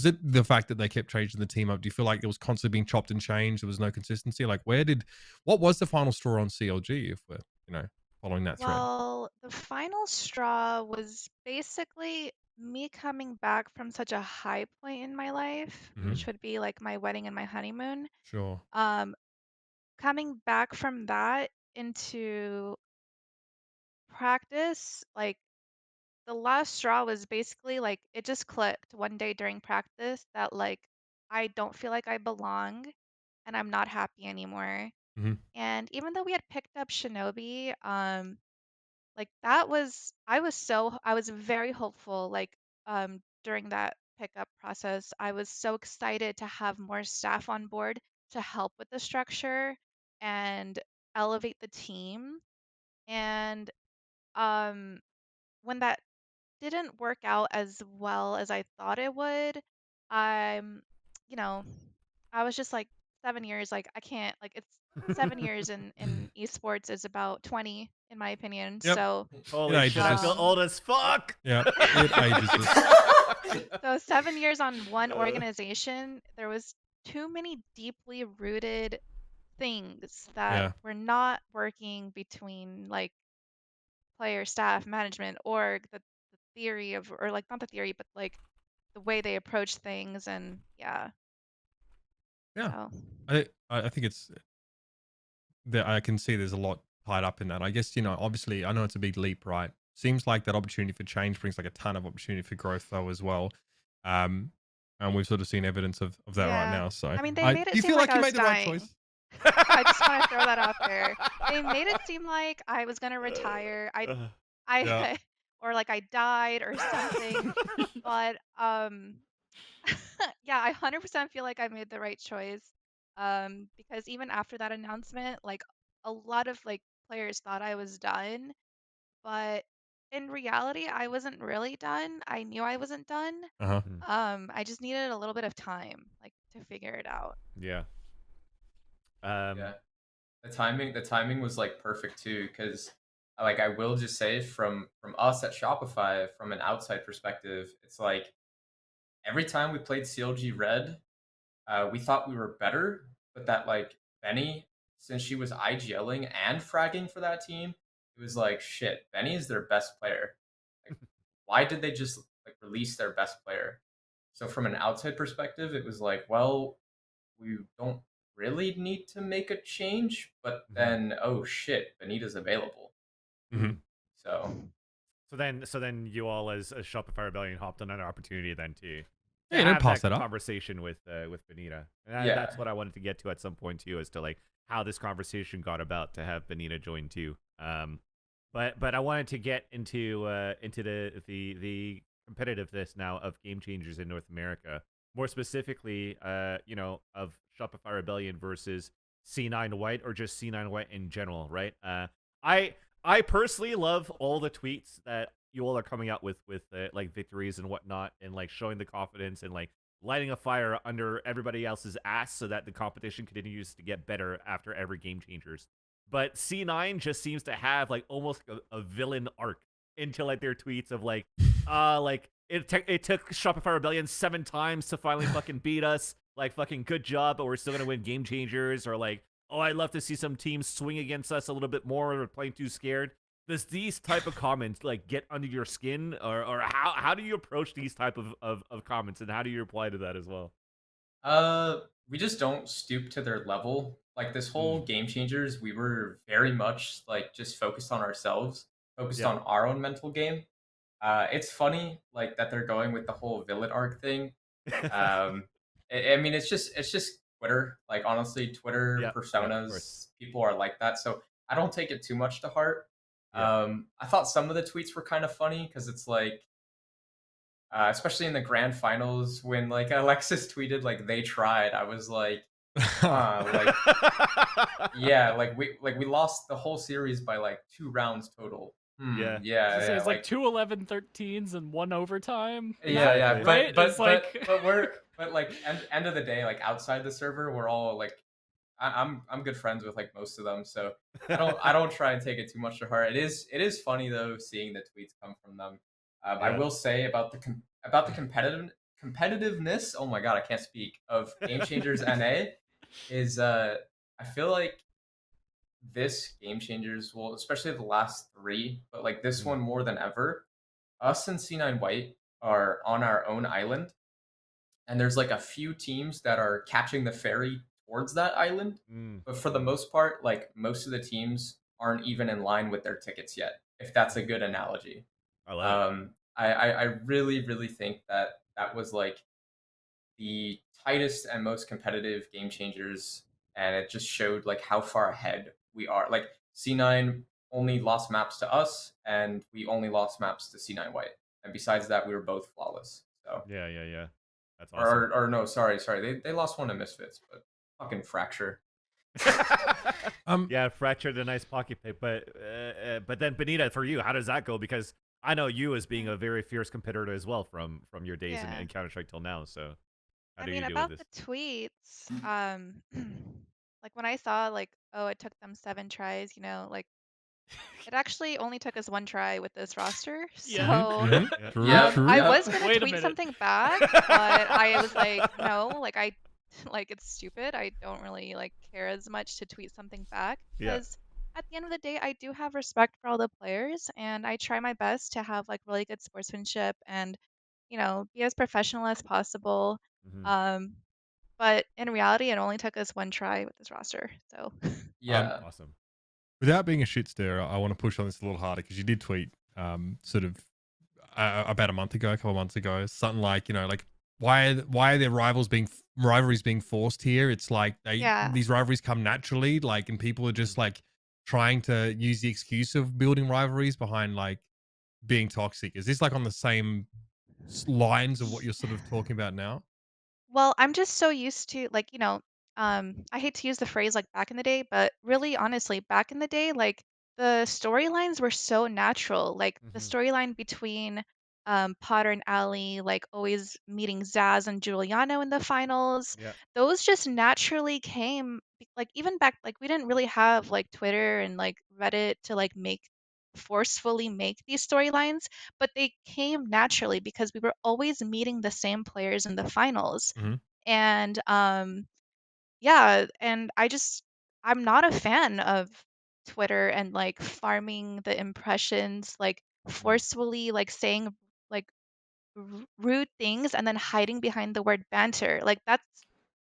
it the fact that they kept changing the team up? Do you feel like it was constantly being chopped and changed? There was no consistency. Like what was the final straw on CLG if we're, following that thread? Well, the final straw was basically me coming back from such a high point in my life, which would be like my wedding and my honeymoon. Sure. Coming back from that into practice, like the last straw was basically like it just clicked one day during practice that like I don't feel like I belong and I'm not happy anymore. Mhm. And even though we had picked up Shinobi, like I was very hopeful like during that pickup process. I was so excited to have more staff on board to help with the structure and elevate the team. And um when that didn't work out as well as I thought it would, I'm you know, I was just like 7 years, like I can't like it's 7 years in esports is about 20 in my opinion. Yep. So Holy ages shit, I feel us. old as fuck. Yeah, it ages us. so 7 years on one organization, there was too many deeply rooted things that Yeah. were not working between like player, staff, management, org, the theory of, or like not the theory, but like the way they approach things, and yeah. Yeah. So. I think it's that I can see there's a lot tied up in that. I guess, obviously, I know it's a big leap, right? Seems like that opportunity for change brings like a ton of opportunity for growth though as well. And we've sort of seen evidence of that right now. So I mean, they made it do you seem feel like like I you was made the right dying. choice? I just want to throw that out there. They made it seem like I was gonna retire. Yeah. Or like I died or something. But yeah, I 100% feel like I made the right choice. Because even after that announcement, like a lot of like players thought I was done, but in reality, I wasn't really done. I knew I wasn't done. Uh-huh. I just needed a little bit of time, like to figure it out. Yeah. Yeah. The timing was like perfect too, because like I will just say from us at Shopify, from an outside perspective, it's like every time we played CLG Red, we thought we were better, but that like Benny, since she was IGLing and fragging for that team, it was like shit, Benny is their best player. Like, why did they just like release their best player? So from an outside perspective, it was like, well, we don't really need to make a change, but then oh shit, bENITA's available. Mm-hmm. So then you all as Shopify Rebellion hopped on an opportunity then to Yeah, don't have pass that that up. conversation with bENITA. And Yeah. that's what I wanted to get to at some point too, as to like how this conversation got about to have bENITA join too. But I wanted to get into the competitiveness now of Game Changers in North America. More specifically, of Shopify Rebellion versus C9 White, or just C9 White in general, right? I personally love all the tweets that you all are coming out with like victories and whatnot, and like showing the confidence and like lighting a fire under everybody else's ass so that the competition continues to get better after every Game Changers. But C9 just seems to have like almost a villain arc into like their tweets of like it took Shopify Rebellion 7 times to finally fucking beat us. Like, fucking good job, but we're still gonna win Game Changers. Or like, oh, I'd love to see some teams swing against us a little bit more. We're playing too scared. Does these type of comments like get under your skin, or how do you approach these type of comments, and how do you reply to that as well? We just don't stoop to their level. Like this whole Game Changers, we were very much like just focused on ourselves, focused on our own mental game. It's funny like that they're going with the whole villain arc thing. I mean, it's just Twitter. Like honestly, Twitter personas, people are like that. So I don't take it too much to heart. I thought some of the tweets were kind of funny because it's like, especially in the grand finals when like Alexis tweeted like they tried. I was like, like yeah, like we lost the whole series by like 2 rounds total. It's like 2 11-13s and 1 overtime. Yeah. Right? But like end of the day, like outside the server, we're all like, I'm good friends with like most of them, so I don't try and take it too much to heart. It is funny though seeing the tweets come from them. I will say about the competitiveness. Oh my god, I can't speak. Of Game Changers NA is I feel like this Game Changers, well, especially the last 3, but like this one more than ever, us and C9 White are on our own island, and there's like a few teams that are catching the ferry towards that island, but for the most part, like most of the teams aren't even in line with their tickets yet, if that's a good analogy. I love it. I really think that was like the tightest and most competitive Game Changers, and it just showed like how far ahead we are. Like C9 only lost maps to us, and we only lost maps to C9 White, and besides that, we were both flawless. So yeah, that's awesome. Or no, sorry, they lost one to Misfits, but fucking Fracture. Yeah, Fractured a nice pocket pick, but then bENITA, for you, how does that go? Because I know you as being a very fierce competitor as well from your days in Counter-Strike till now. So how do you deal about with this? the tweets, like when I saw like, oh, it took them 7 tries, like it actually only took us 1 try with this roster. So I was gonna tweet something back, but I was like, no, like it's stupid. I don't really like care as much to tweet something back because at the end of the day, I do have respect for all the players, and I try my best to have like really good sportsmanship and, be as professional as possible. Hmm. Um, but in reality, it only took us one try with this roster. So, Yeah. Awesome. Without being a shit stirrer, I want to push on this a little harder because you did tweet sort of about a month ago, a couple of months ago, something like, like why are there rivalries being forced here? It's like yeah. these rivalries come naturally, like, and people are just like trying to use the excuse of building rivalries behind like being toxic. Is this like on the same lines of what you're sort of talking about now? Well, I'm just so used to like, I hate to use the phrase like back in the day, but really honestly, back in the day, like the storylines were so natural. Like the Hmm. storyline between Potter and Allie, like always meeting Zaz and Giuliano in the finals, Yeah. those just naturally came like even back like we didn't really have like Twitter and like Reddit to like make forcefully make these storylines, but they came naturally because we were always meeting the same players in the finals. Hmm. And yeah, and I'm not a fan of Twitter and like farming the impressions, like Mm. forcefully like saying like rude things and then hiding behind the word banter. Like that's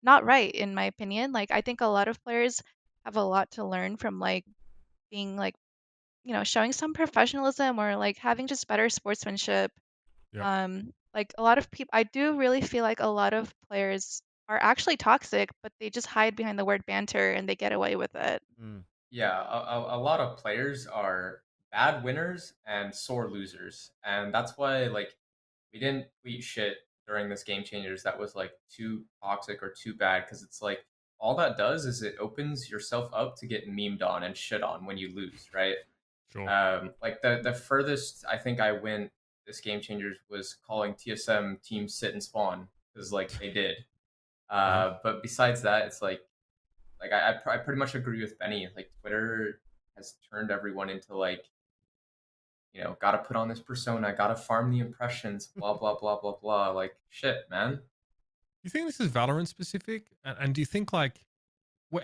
not right in my opinion. Like I think a lot of players have a lot to learn from like being like, showing some professionalism or like having just better sportsmanship. Yep. Like a lot of people, I do really feel like a lot of players are actually toxic, but they just hide behind the word banter and they get away with it. Mm. Yeah, a lot of players are bad winners and sore losers, and that's why like we didn't tweet shit during this game changers that was like too toxic or too bad because it's like all that does is it opens yourself up to get memed on and shit on when you lose, right? Sure. Like the furthest I think I went this game changers was calling TSM team sit and spawn because like they did. Uh-huh. But besides that, it's like I pretty much agree with Benny. Like Twitter has turned everyone into like gotta put on this persona, gotta farm the impressions, blah blah blah blah blah. Like shit, man. You think this is Valorant specific? And do you think like,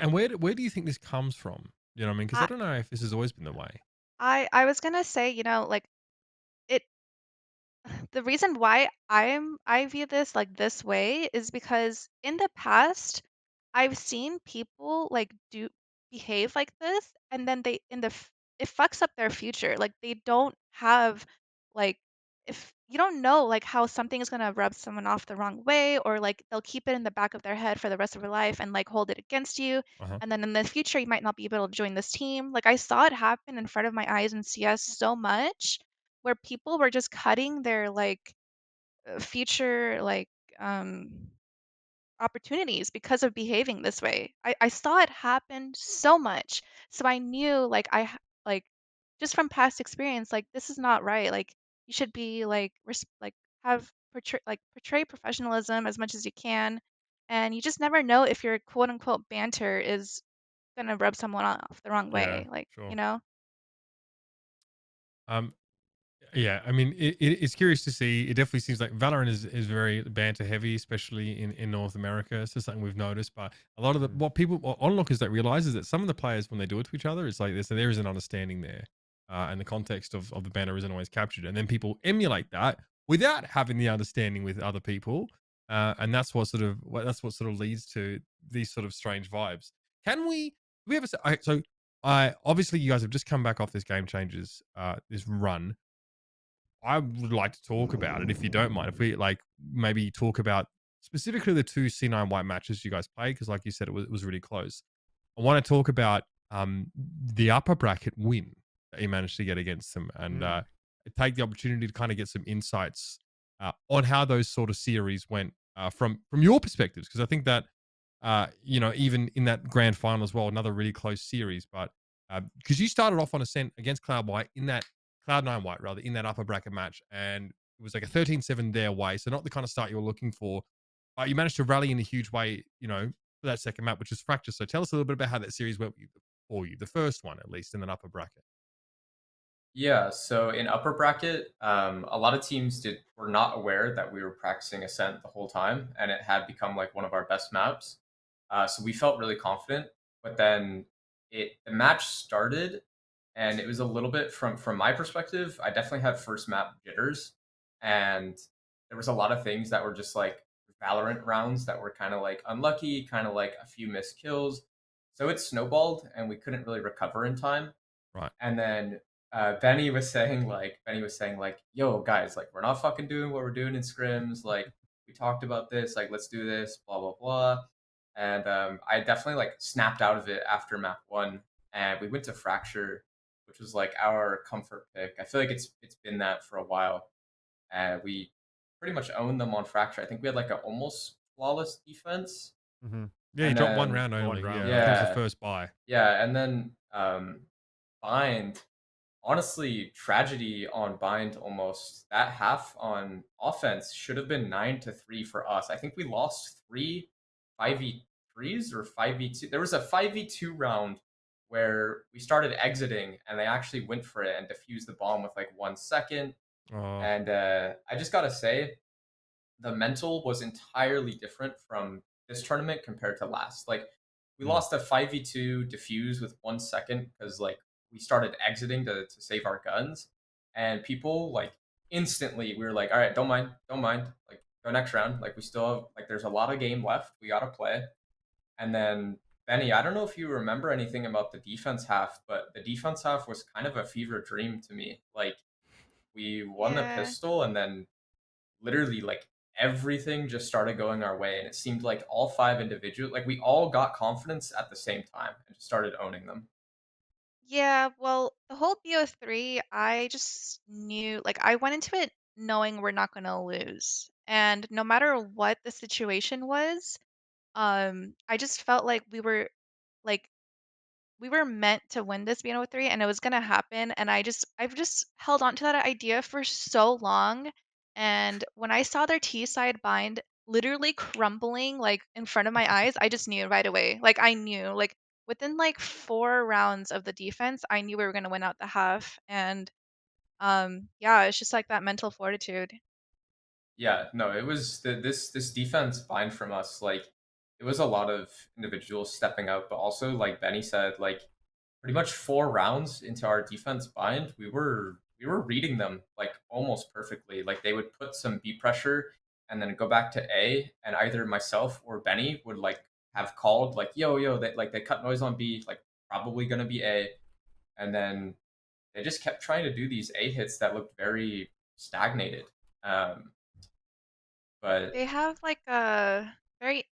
and where do you think this comes from? You know what I mean? Because I I don't know if this has always been the way. I was gonna say, like it the reason why I view this like this way is because in the past I've seen people like do behave like this and then they it fucks up their future. Like they don't have like if you don't know like how something is going to rub someone off the wrong way or like they'll keep it in the back of their head for the rest of their life and like hold it against you Uh-huh. and then in the future you might not be able to join this team. Like I saw it happen in front of my eyes in CS so much where people were just cutting their like future like um opportunities because of behaving this way. I saw it happen so much. So I knew like like just from past experience like this is not right. Like you should be like like have portray professionalism as much as you can. And you just never know if your quote unquote banter is going to rub someone off the wrong Yeah, way. Like, sure. Um, yeah, I mean, it's curious to see. It definitely seems like Valorant is very banter heavy, especially in North America. It's just something we've noticed. But a lot of the what onlookers don't realize is that some of the players, when they do it to each other, it's like there is an understanding there, and the context of the banter isn't always captured. And then people emulate that without having the understanding with other people, and that's what sort of leads to these sort of strange vibes. Can we? Do we ever? So I obviously you guys have just come back off this game changers this run. I would like to talk about it if you don't mind. If we like maybe talk about specifically the two C9 White matches you guys played, because like you said, it was really close. I want to talk about the upper bracket win that you managed to get against them, and take the opportunity to kind of get some insights on how those sort of series went from your perspectives, because I think that even in that grand final as well, another really close series, but because you started off on Ascent against Cloud9 White rather, in that upper bracket match, and it was like a 13-7 their way, so not the kind of start you were looking for, but you managed to rally in a huge way, for that second map, which was Fracture. So tell us a little bit about how that series went for you, the first one at least in that upper bracket. Yeah, so in upper bracket, a lot of teams were not aware that we were practicing Ascent the whole time, and it had become like one of our best maps. So we felt really confident. But then the match started, and it was a little bit from my perspective. I definitely had first map jitters, and there was a lot of things that were just like Valorant rounds that were kind of like unlucky, kind of like a few missed kills. So it snowballed, and we couldn't really recover in time. Right. And then Benny was saying like, "Yo, guys, like we're not fucking doing what we're doing in scrims. Like we talked about this. Like let's do this. Blah blah blah." And I definitely like snapped out of it after map 1, and we went to Fracture, which was like our comfort pick. I feel like it's been that for a while. We pretty much owned them on Fracture. I think we had like an almost flawless defense. Mm-hmm. Yeah, you And dropped one then- round only. One round. Yeah, that was Yeah. the first buy. Yeah, and then Bind, honestly, tragedy on Bind almost. That half on offense should have been 9-3 for us. I think we lost 3 5v3s or 5v2. There was a 5v2 round where we started exiting, and they actually went for it and defused the bomb with like 1 second. Oh, And I just gotta say, the mental was entirely different from this tournament compared to last. Like, we lost a 5v2 defuse with 1 second because like we started exiting to save our guns, and people like instantly we were like, all right, don't mind, like go next round. Like we still have like there's a lot of game left, we gotta play. And then Benny, I don't know if you remember anything about the defense half, but the defense half was kind of a fever dream to me. Like we won the Yeah. pistol, and then literally like everything just started going our way, and it seemed like all 5 individual like we all got confidence at the same time and just started owning them. Yeah, well, the whole BO3, I just knew, like, I went into it knowing we're not going to lose. And no matter what the situation was, I just felt like we were meant to win this BO3 and it was going to happen. And I've just held on to that idea for so long. And when I saw their T side bind literally crumbling like in front of my eyes, I just knew right away. Like I knew, like within like 4 rounds of the defense, I knew we were gonna win out the half. And yeah, it's just like that mental fortitude. Yeah, no, it was this defense bind from us. Like it was a lot of individuals stepping up, but also like Benny said, like pretty much 4 rounds into our defense bind, we were reading them like almost perfectly. Like they would put some B pressure and then go back to A, and either myself or Benny would like have called like yo they cut noise on B, like probably gonna be A, and then they just kept trying to do these A hits that looked very stagnated. But They have like a very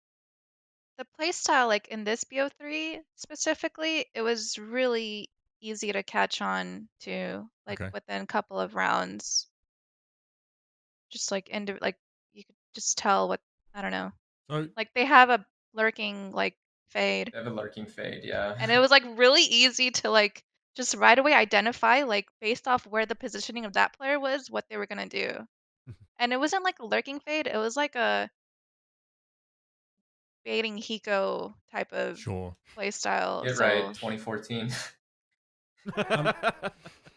the play style like in this BO3 specifically, it was really easy to catch on to like Okay. within a couple of rounds. Just like like you could just tell what I don't know. So Like they have a lurking like fade. they have a lurking fade, yeah. And it was like really easy to like just right away identify like based off where the positioning of that player was what they were gonna do. And it wasn't like a lurking fade, it was like a baiting Hiko type of sure. play style. Get So right, 2014.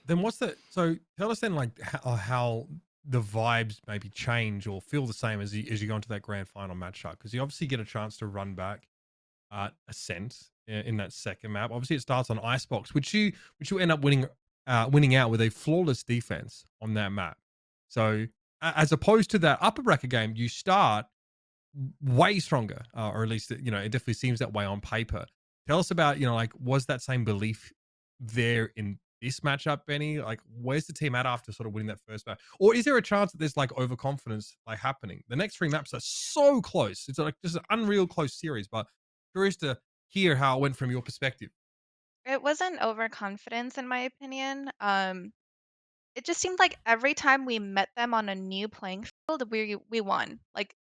Then what's the so tell us then like how the vibes maybe change or feel the same as you go into that grand final matchup, because you obviously get a chance to run back Ascent in that second map. Obviously it starts on Icebox, which you end up winning out with a flawless defense on that map. So as opposed to that upper bracket game, you start way stronger, or at least it definitely seems that way on paper. Tell us about like, was that same belief there in this matchup, Benny? Like, where's the team at after sort of winning that first match? Or is there a chance that there's like overconfidence like happening? The next 3 maps are so close. It's like just an unreal close series, but curious to hear how it went from your perspective. it wasn't overconfidence in my opinion. It just seemed like every time we met them on a new playing field, we won. Like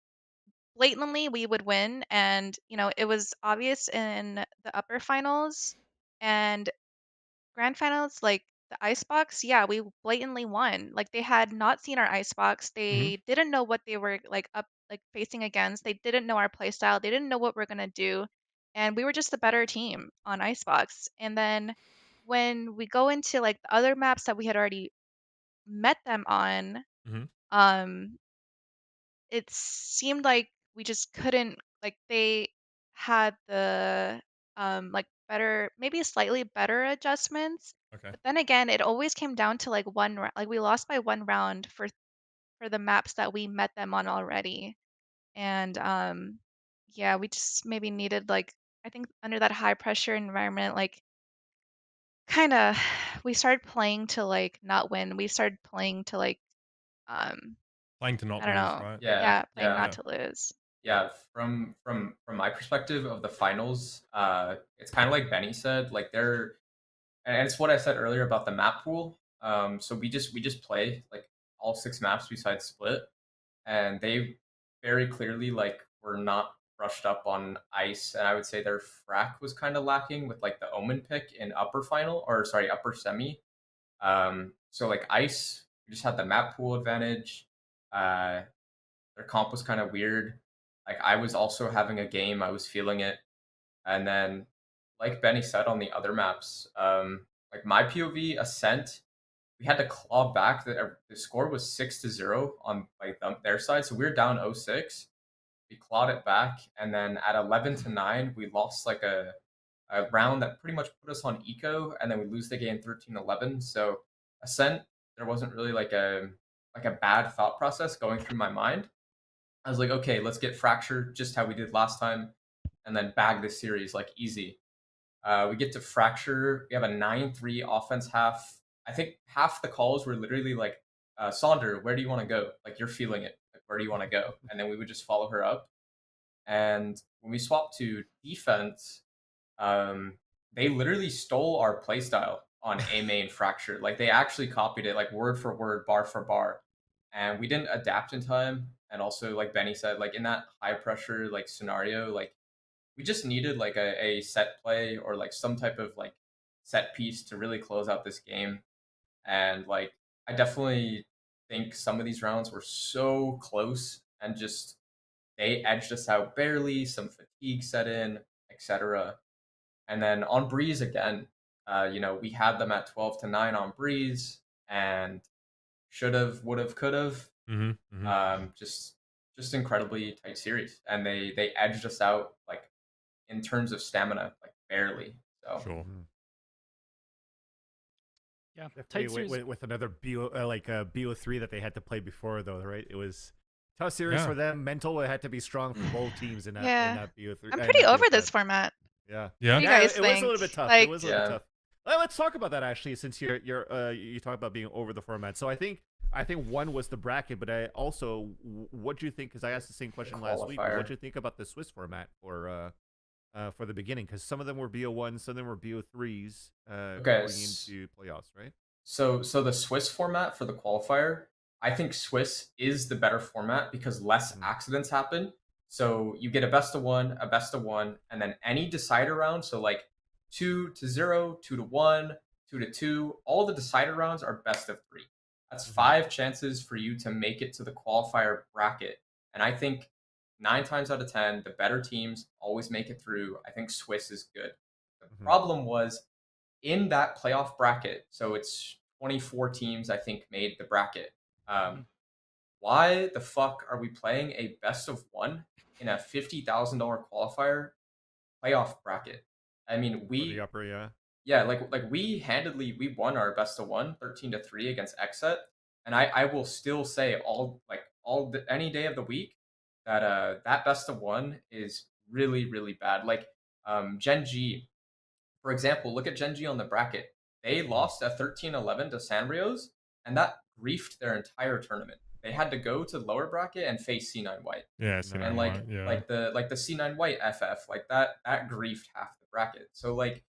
blatantly we would win, and it was obvious in the upper finals and grand finals, like the icebox. Yeah, we blatantly won. Like they had not seen our icebox, they didn't know what they were like up like facing against, they didn't know our play style, they didn't know what we're going to do, and we were just the better team on icebox. And then when we go into like the other maps that we had already met them on, Mhm. um it seemed like we just couldn't like they had the like better, maybe slightly better adjustments. Okay. But then again, it always came down to like like we lost by 1 round for the maps that we met them on already. And yeah, we just maybe needed like, I think under that high pressure environment, like kind of we started playing to like not win. We started playing to like um Playing to not I don't lose, know. right? Yeah, Yeah, playing yeah. not to lose. Yeah, from my perspective of the finals, it's kind of like Benny said, like they're, and it's what I said earlier about the map pool. So we just play like all 6 maps besides Split, and they very clearly like were not brushed up on ice, and I would say their frac was kind of lacking with like the Omen pick in upper final, or sorry, upper semi. So like ice, we just had the map pool advantage. Uh, their comp was kind of weird. Like I was also having a game, I was feeling it, and then like Benny said on the other maps, like my POV Ascent, we had to claw back. The score was 6-0 on like their side, so we were down 0-6. We clawed it back, and then at 11-9, we lost like a round that pretty much put us on eco, and then we lose the game 13-11. So Ascent, there wasn't really like a bad thought process going through my mind. I was like, okay, let's get Fracture just how we did last time, and then bag this series like easy. We get to Fracture. We have a 9-3 offense half. I think half the calls were literally like, Sonder, where do you want to go? Like, you're feeling it. Like, where do you want to go? And then we would just follow her up. And when we swapped to defense, they literally stole our playstyle on A main Fracture. Like, they actually copied it, like, word for word, bar for bar. And we didn't adapt in time. And also, like Benny said, like, in that high pressure, like, scenario, like, we just needed like a set play or like some type of like set piece to really close out this game. And like I definitely think some of these rounds were so close and just they edged us out barely, some fatigue set in, etc. And then on Breeze again, we had them at 12-9 on Breeze and should have, would have, could have. Just incredibly tight series. And they edged us out like in terms of stamina, like barely. So Sure. Yeah, with another BO3 that they had to play before though, right? It was tough series for them. Mental, it had to be strong for both teams in that, in that BO3. I'm pretty over this format. Yeah. What do you guys think? It was a little bit tough. Like, it was a little bit tough. Well, let's talk about that actually, since you talk about being over the format. So I think one was the bracket, but I also, what do you think? Because I asked the same question last week. What do you think about the Swiss format for the beginning? Because some of them were BO1s, some of them were BO3s going into playoffs, right? So the Swiss format for the qualifier, I think Swiss is the better format because less accidents happen. So you get a best of one, and then any decider round. So like 2-0, 2-1, 2-2. All the decider rounds are best of 3. That's 5 chances for you to make it to the qualifier bracket. And I think 9 times out of 10, the better teams always make it through. I think Swiss is good. The problem was in that playoff bracket. So it's 24 teams, I think, made the bracket. Why the fuck are we playing a best of 1 in a $50,000 qualifier playoff bracket? I mean, we the upper, like we won our best of 1 13-3 against Xset, and I will still say any day of the week that that best of 1 is really, really bad. Like Gen G, for example, look at Gen G on the bracket. They lost at 13-11 to Sanrios, and that griefed their entire tournament. They had to go to the lower bracket and face C9 White. Yeah, C9 and White, yeah. like the C9 White FF, like that griefed half the bracket. So like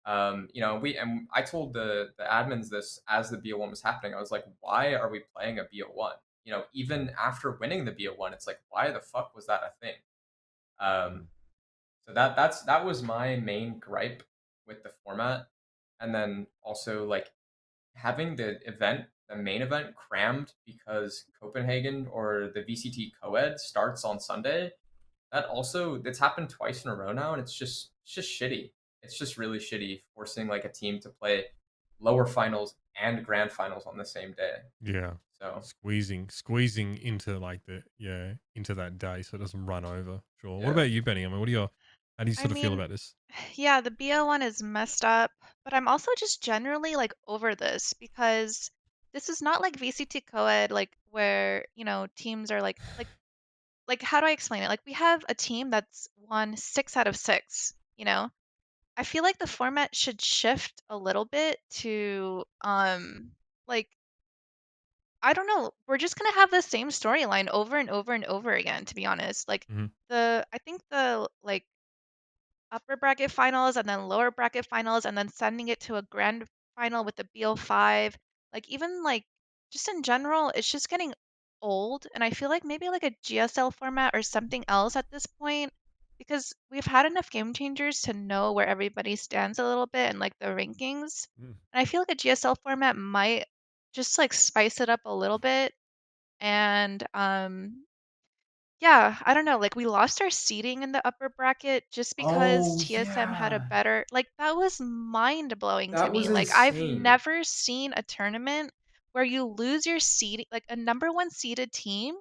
I told the admins this as the BO1 was happening. I was like, why are we playing a BO1? Even after winning the BO1, it's like, why the fuck was that a thing? So that was my main gripe with the format. And then also like having the main event crammed because Copenhagen or the VCT co-ed starts on Sunday. That's happened twice in a row now, and it's just shitty. It's just really shitty forcing like a team to play lower finals and grand finals on the same day. Yeah. So squeezing into like into that day so it doesn't run over. Sure. Yeah. What about you, Benny? I mean, what are your How do you I sort of feel mean, about this? yeah, the BO one is messed up, but I'm also just generally like over this because this is not like VCT co-ed, like where, you know, teams are like how do I explain it? Like we have a team that's won 6 out of 6, you know? I feel like the format should shift a little bit to like I don't know, we're just gonna have the same storyline over and over and over again, to be honest. Like Mhm. I think the like upper bracket finals and then lower bracket finals and then sending it to a grand final with the BO5. Like even like just in general, it's just getting old and I feel like maybe like a GSL format or something else at this point because we've had enough game changers to know where everybody stands a little bit and like the rankings. Mm. And I feel like a GSL format might just like spice it up a little bit and yeah, I don't know, like, we lost our seating in the upper bracket just because Oh TSM had a yeah, better like, that was mind-blowing to that was me, like, I've insane. never seen a tournament where you lose your seating like, a number 1 seeded team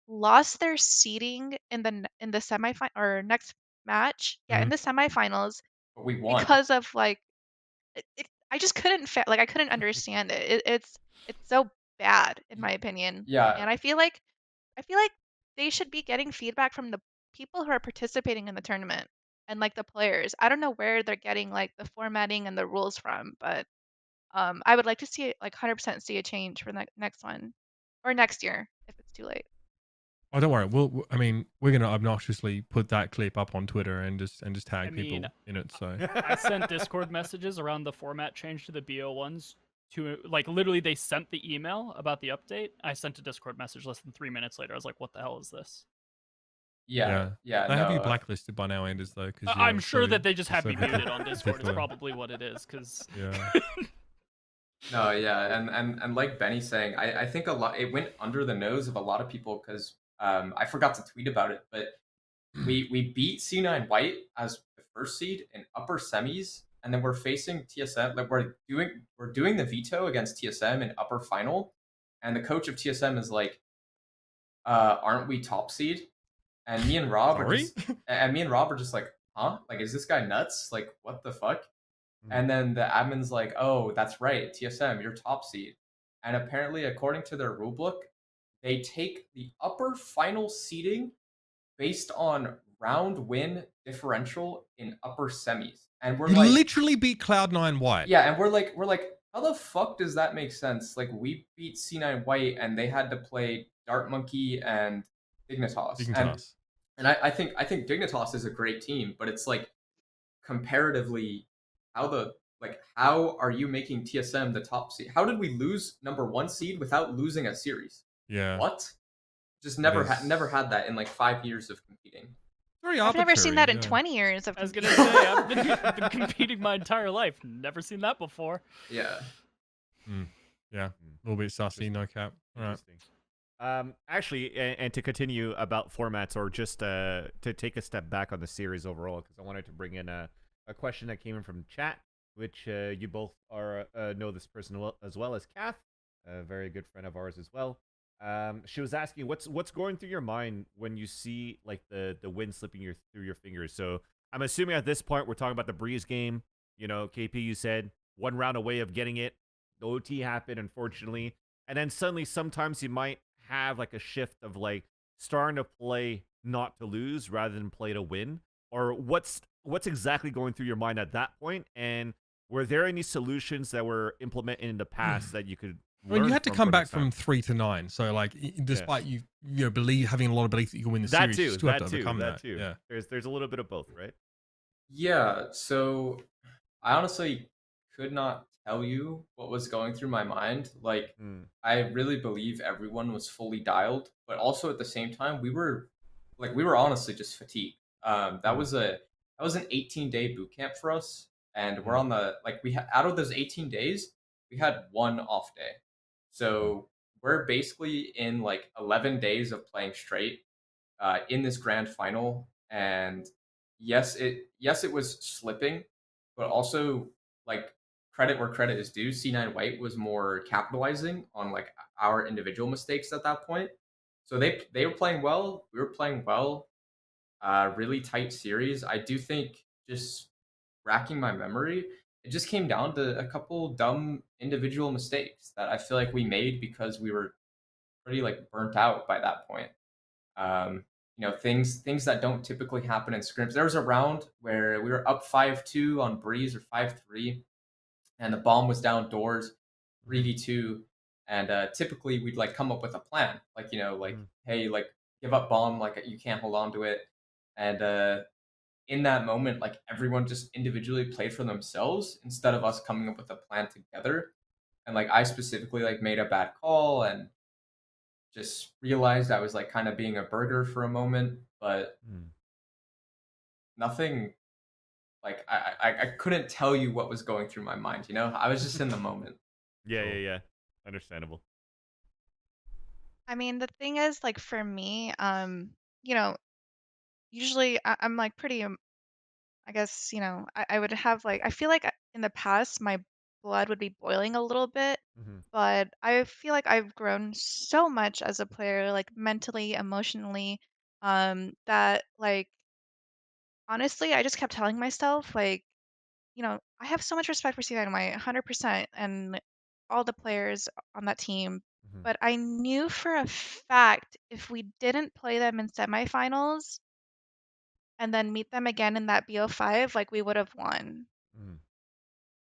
lost their seating in the semifinal or next match yeah, in Mhm. the semifinals But we won. because of, like I just couldn't like, I couldn't understand it. It's so bad, in my opinion, Yeah, and I feel like they should be getting feedback from the people who are participating in the tournament and like the players. I don't know where they're getting like the formatting and the rules from, but I would like to see like 100% see a change for the next one or next year if it's too late. Oh, don't worry. I mean, we're gonna obnoxiously put that clip up on Twitter and just I tag mean, people in it. So I sent Discord messages around the format change to the BO ones to like literally they sent the email about the update. I sent a Discord message less than 3 minutes later. I was like, "What the hell is this?" yeah, yeah, yeah. they have you No, blacklisted by now, Anders, though, because I'm sure that they just have so me muted on Discord. It's particular. probably what it is because Yeah. no, yeah, and like Benny's saying, I think a lot it went under the nose of a lot of people because I forgot to tweet about it, but we beat C9 White as the first seed in upper semis, and then we're facing TSM. Like we're doing the veto against TSM in upper final, and the coach of TSM is like, "Aren't we top seed?" And me and Rob are Sorry? just like, "Huh? Like, is this guy nuts? Like, what the fuck?" Mm. And then the admin's like, "Oh, that's right, TSM, you're top seed." And apparently, according to their rulebook, they take the upper final seeding based on round win differential in upper semis. And we're You like, literally beat Cloud9 White. yeah, and we're like, how the fuck does that make sense? Like we beat C9 White and they had to play Dart Monkey and Dignitas. Dignitas. And I think Dignitas is a great team, but it's like comparatively how are you making TSM the top seed? How did we lose number 1 seed without losing a series? Yeah. What? Just That never is had that in like 5 years of competing. very I've never seen that arbitrary. in Yeah. 20 years of I was gonna competing. say I've been competing my entire life. Never seen that before. Yeah. Yeah. A little bit sussy, no cap. All right. Interesting. Actually, and to continue about formats, or just to take a step back on the series overall, because I wanted to bring in a question that came in from chat, which you both are know this person as well as Kath, a very good friend of ours as well. She was asking what's going through your mind when you see like the wind slipping through your fingers. So I'm assuming at this point we're talking about the Breeze game. You know, KP, you said 1 round away of getting it. The OT happened, unfortunately. And then suddenly, sometimes you might have like a shift of like starting to play not to lose rather than play to win. Or what's exactly going through your mind at that point? And were there any solutions that were implemented in the past that you could I mean, you learn had to from come for back next time? from 3 to 9. So, like, despite you having a lot of belief that you can win the That series, you too, still have that to too, overcome that too. Yeah. There's a little bit of both, right? Yeah, so I honestly could not tell you what was going through my mind. Like I really believe everyone was fully dialed, but also at the same time we were honestly just fatigued. That was an 18-day boot camp for us, and we're on the out of those 18 days, we had 1 off day. So we're basically in like 11 days of playing straight in this grand final, and yes, it was slipping, but also like credit where credit is due. C9 White was more capitalizing on like our individual mistakes at that point. So they were playing well, we were playing well, really tight series. I do think, just racking my memory, it just came down to a couple dumb individual mistakes that I feel like we made because we were pretty like burnt out by that point. Things that don't typically happen in scrims. There was a round where we were up 5-2 on Breeze or 5-3, and the bomb was down doors, 3v2, and typically we'd like come up with a plan, like hey, like give up bomb, like you can't hold on to it, and in that moment, like everyone just individually played for themselves instead of us coming up with a plan together. And like I specifically like made a bad call and just realized I was like kind of being a burger for a moment, but nothing like I couldn't tell you what was going through my mind, I was just in the moment. Yeah. Understandable. I mean, the thing is, like for me, usually I'm like pretty, I guess, I would have like, I feel like in the past my blood would be boiling a little bit, but I feel like I've grown so much as a player, like mentally, emotionally, that like honestly, I just kept telling myself, like, I have so much respect for C9 my 100% and all the players on that team. But I knew for a fact if we didn't play them in semifinals and then meet them again in that BO5, like we would have won.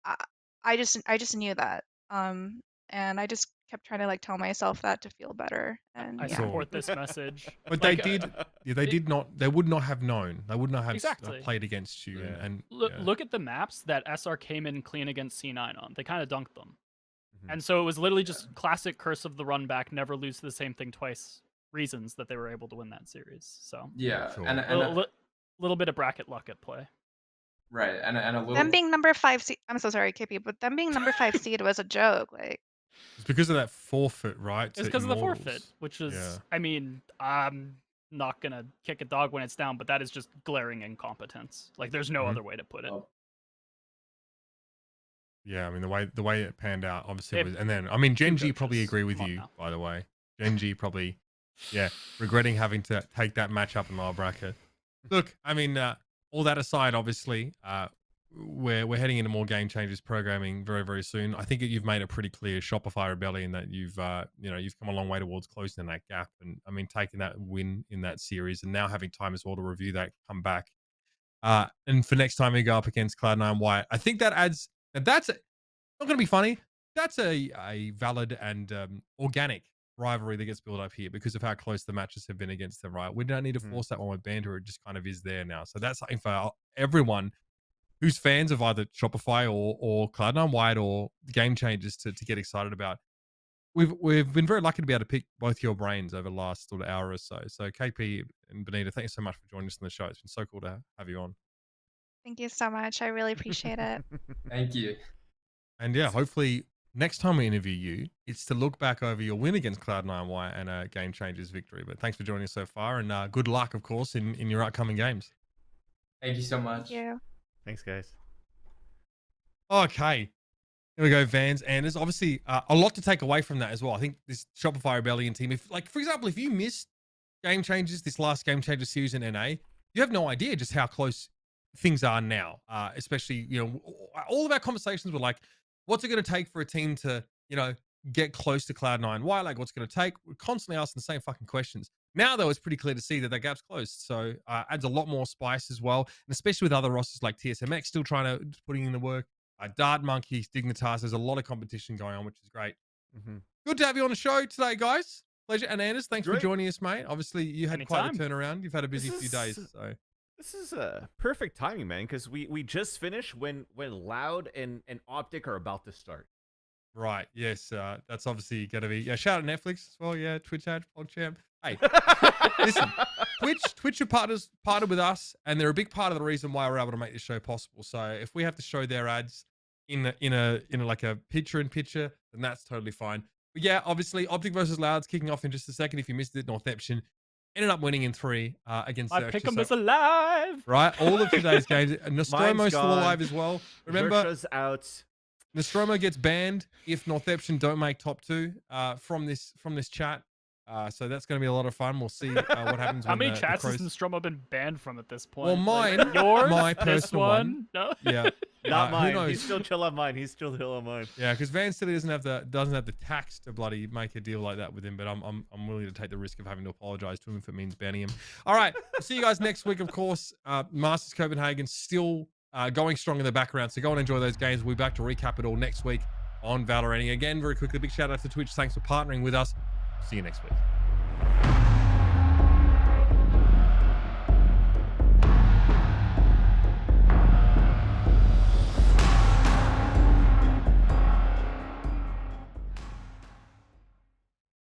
I, I just knew that. And I just kept trying to like tell myself that to feel better. And I yeah. support this message. But Like, they would not have known. They would not have Exactly. played against you. Yeah. And Look at the maps that SR came in clean against C9 on. They kind of dunked them. And so it was literally just classic curse of the run back, never lose the same thing twice reasons that they were able to win that series. So Yeah, Sure. and a little bit of bracket luck at play. right, and a little. Them being number 5 seed, I'm so sorry, KP, but them being number 5 seed was a joke. Like, it's because of that forfeit, right? It's because of the Immortals. forfeit, which was, Yeah. I mean, I'm not going to kick a dog when it's down, but that is just glaring incompetence. Like, there's no other way to put it. Oh. Yeah, I mean the way it panned out, obviously, It- was, and then I mean Gen G coaches. probably agree with Come on you. now. By the way, Gen G probably, regretting having to take that match up in our bracket. Look, I mean, all that aside, obviously, we're heading into more Game Changers programming very, very soon. I think you've made it pretty clear, Shopify Rebellion, that you've come a long way towards closing that gap, and I mean taking that win in that series, and now having time as well to review that, come back, and for next time you go up against Cloud9 White, I think that adds. That's not going to be funny. That's a valid and organic rivalry that gets built up here because of how close the matches have been against them, right? We don't need to force that one with banter. It just kind of is there now. So that's something for everyone who's fans of either Shopify or Cloud9 White or Game Changers to get excited about. We've been very lucky to be able to pick both your brains over the last sort of hour or so. So KP and bENITA, thank you so much for joining us on the show. It's been so cool to have you on. thank you so much. I really appreciate it. Thank you. And yeah, hopefully next time we interview you, it's to look back over your win against Cloud9 White and a Game Changers victory. But thanks for joining us so far, and good luck, of course, in your upcoming games. Thank you so much. Thank you. Thanks, guys. Okay. Here we go, Vans. And there's obviously a lot to take away from that as well. I think this Shopify Rebellion team, if like, for example, if you missed Game Changers, this last Game Changers series in NA, you have no idea just how close things are now. Especially, all of our conversations were like, what's it going to take for a team to, get close to Cloud9 White? Like, what's it going to take? We're constantly asking the same fucking questions. Now, though, it's pretty clear to see that gap's closed. So adds a lot more spice as well. And especially with other rosters like TSMX still trying to putting in the work. Dart Monkeys, Dignitas, there's a lot of competition going on, which is great. Good to have you on the show today, guys. Pleasure. And Anderzz, thanks for joining us, mate. Obviously, you had quite a turnaround. You've had a busy few days. So this is perfect timing, man, because we just finished when Loud and OpTic are about to start. Right. Yes. That's obviously going to be. Yeah. Shout out Netflix as well. Yeah. Twitch ad, PogChamp. Hey, listen. Twitch are partnered with us, and they're a big part of the reason why we're able to make this show possible. So if we have to show their ads in a like a picture-in-picture, then that's totally fine. But yeah, obviously, OpTic versus Loud's kicking off in just a second. If you missed it, Northeption ended up winning in 3 against. I pick 'em as alive. Right. All of today's games. Nostromo's still alive as well. Remember, Zersha's out. Nostromo gets banned if Northeption don't make top 2 from this chat. So that's going to be a lot of fun. We'll see what happens. How when many the chats Crows... has Strom been banned from at this point? Well, mine, Like, yours, my this personal one. No, Yeah, Not who mine. knows? He's still chill on mine. He's still chill on mine. Yeah, because Van City doesn't have the tax to bloody make a deal like that with him. But I'm willing to take the risk of having to apologize to him if it means banning him. All right, we'll see you guys next week. Of course, Masters Copenhagen still going strong in the background. So go and enjoy those games. We'll be back to recap it all next week on Valoranting. Again, very quickly, big shout out to Twitch. Thanks for partnering with us. See you next week.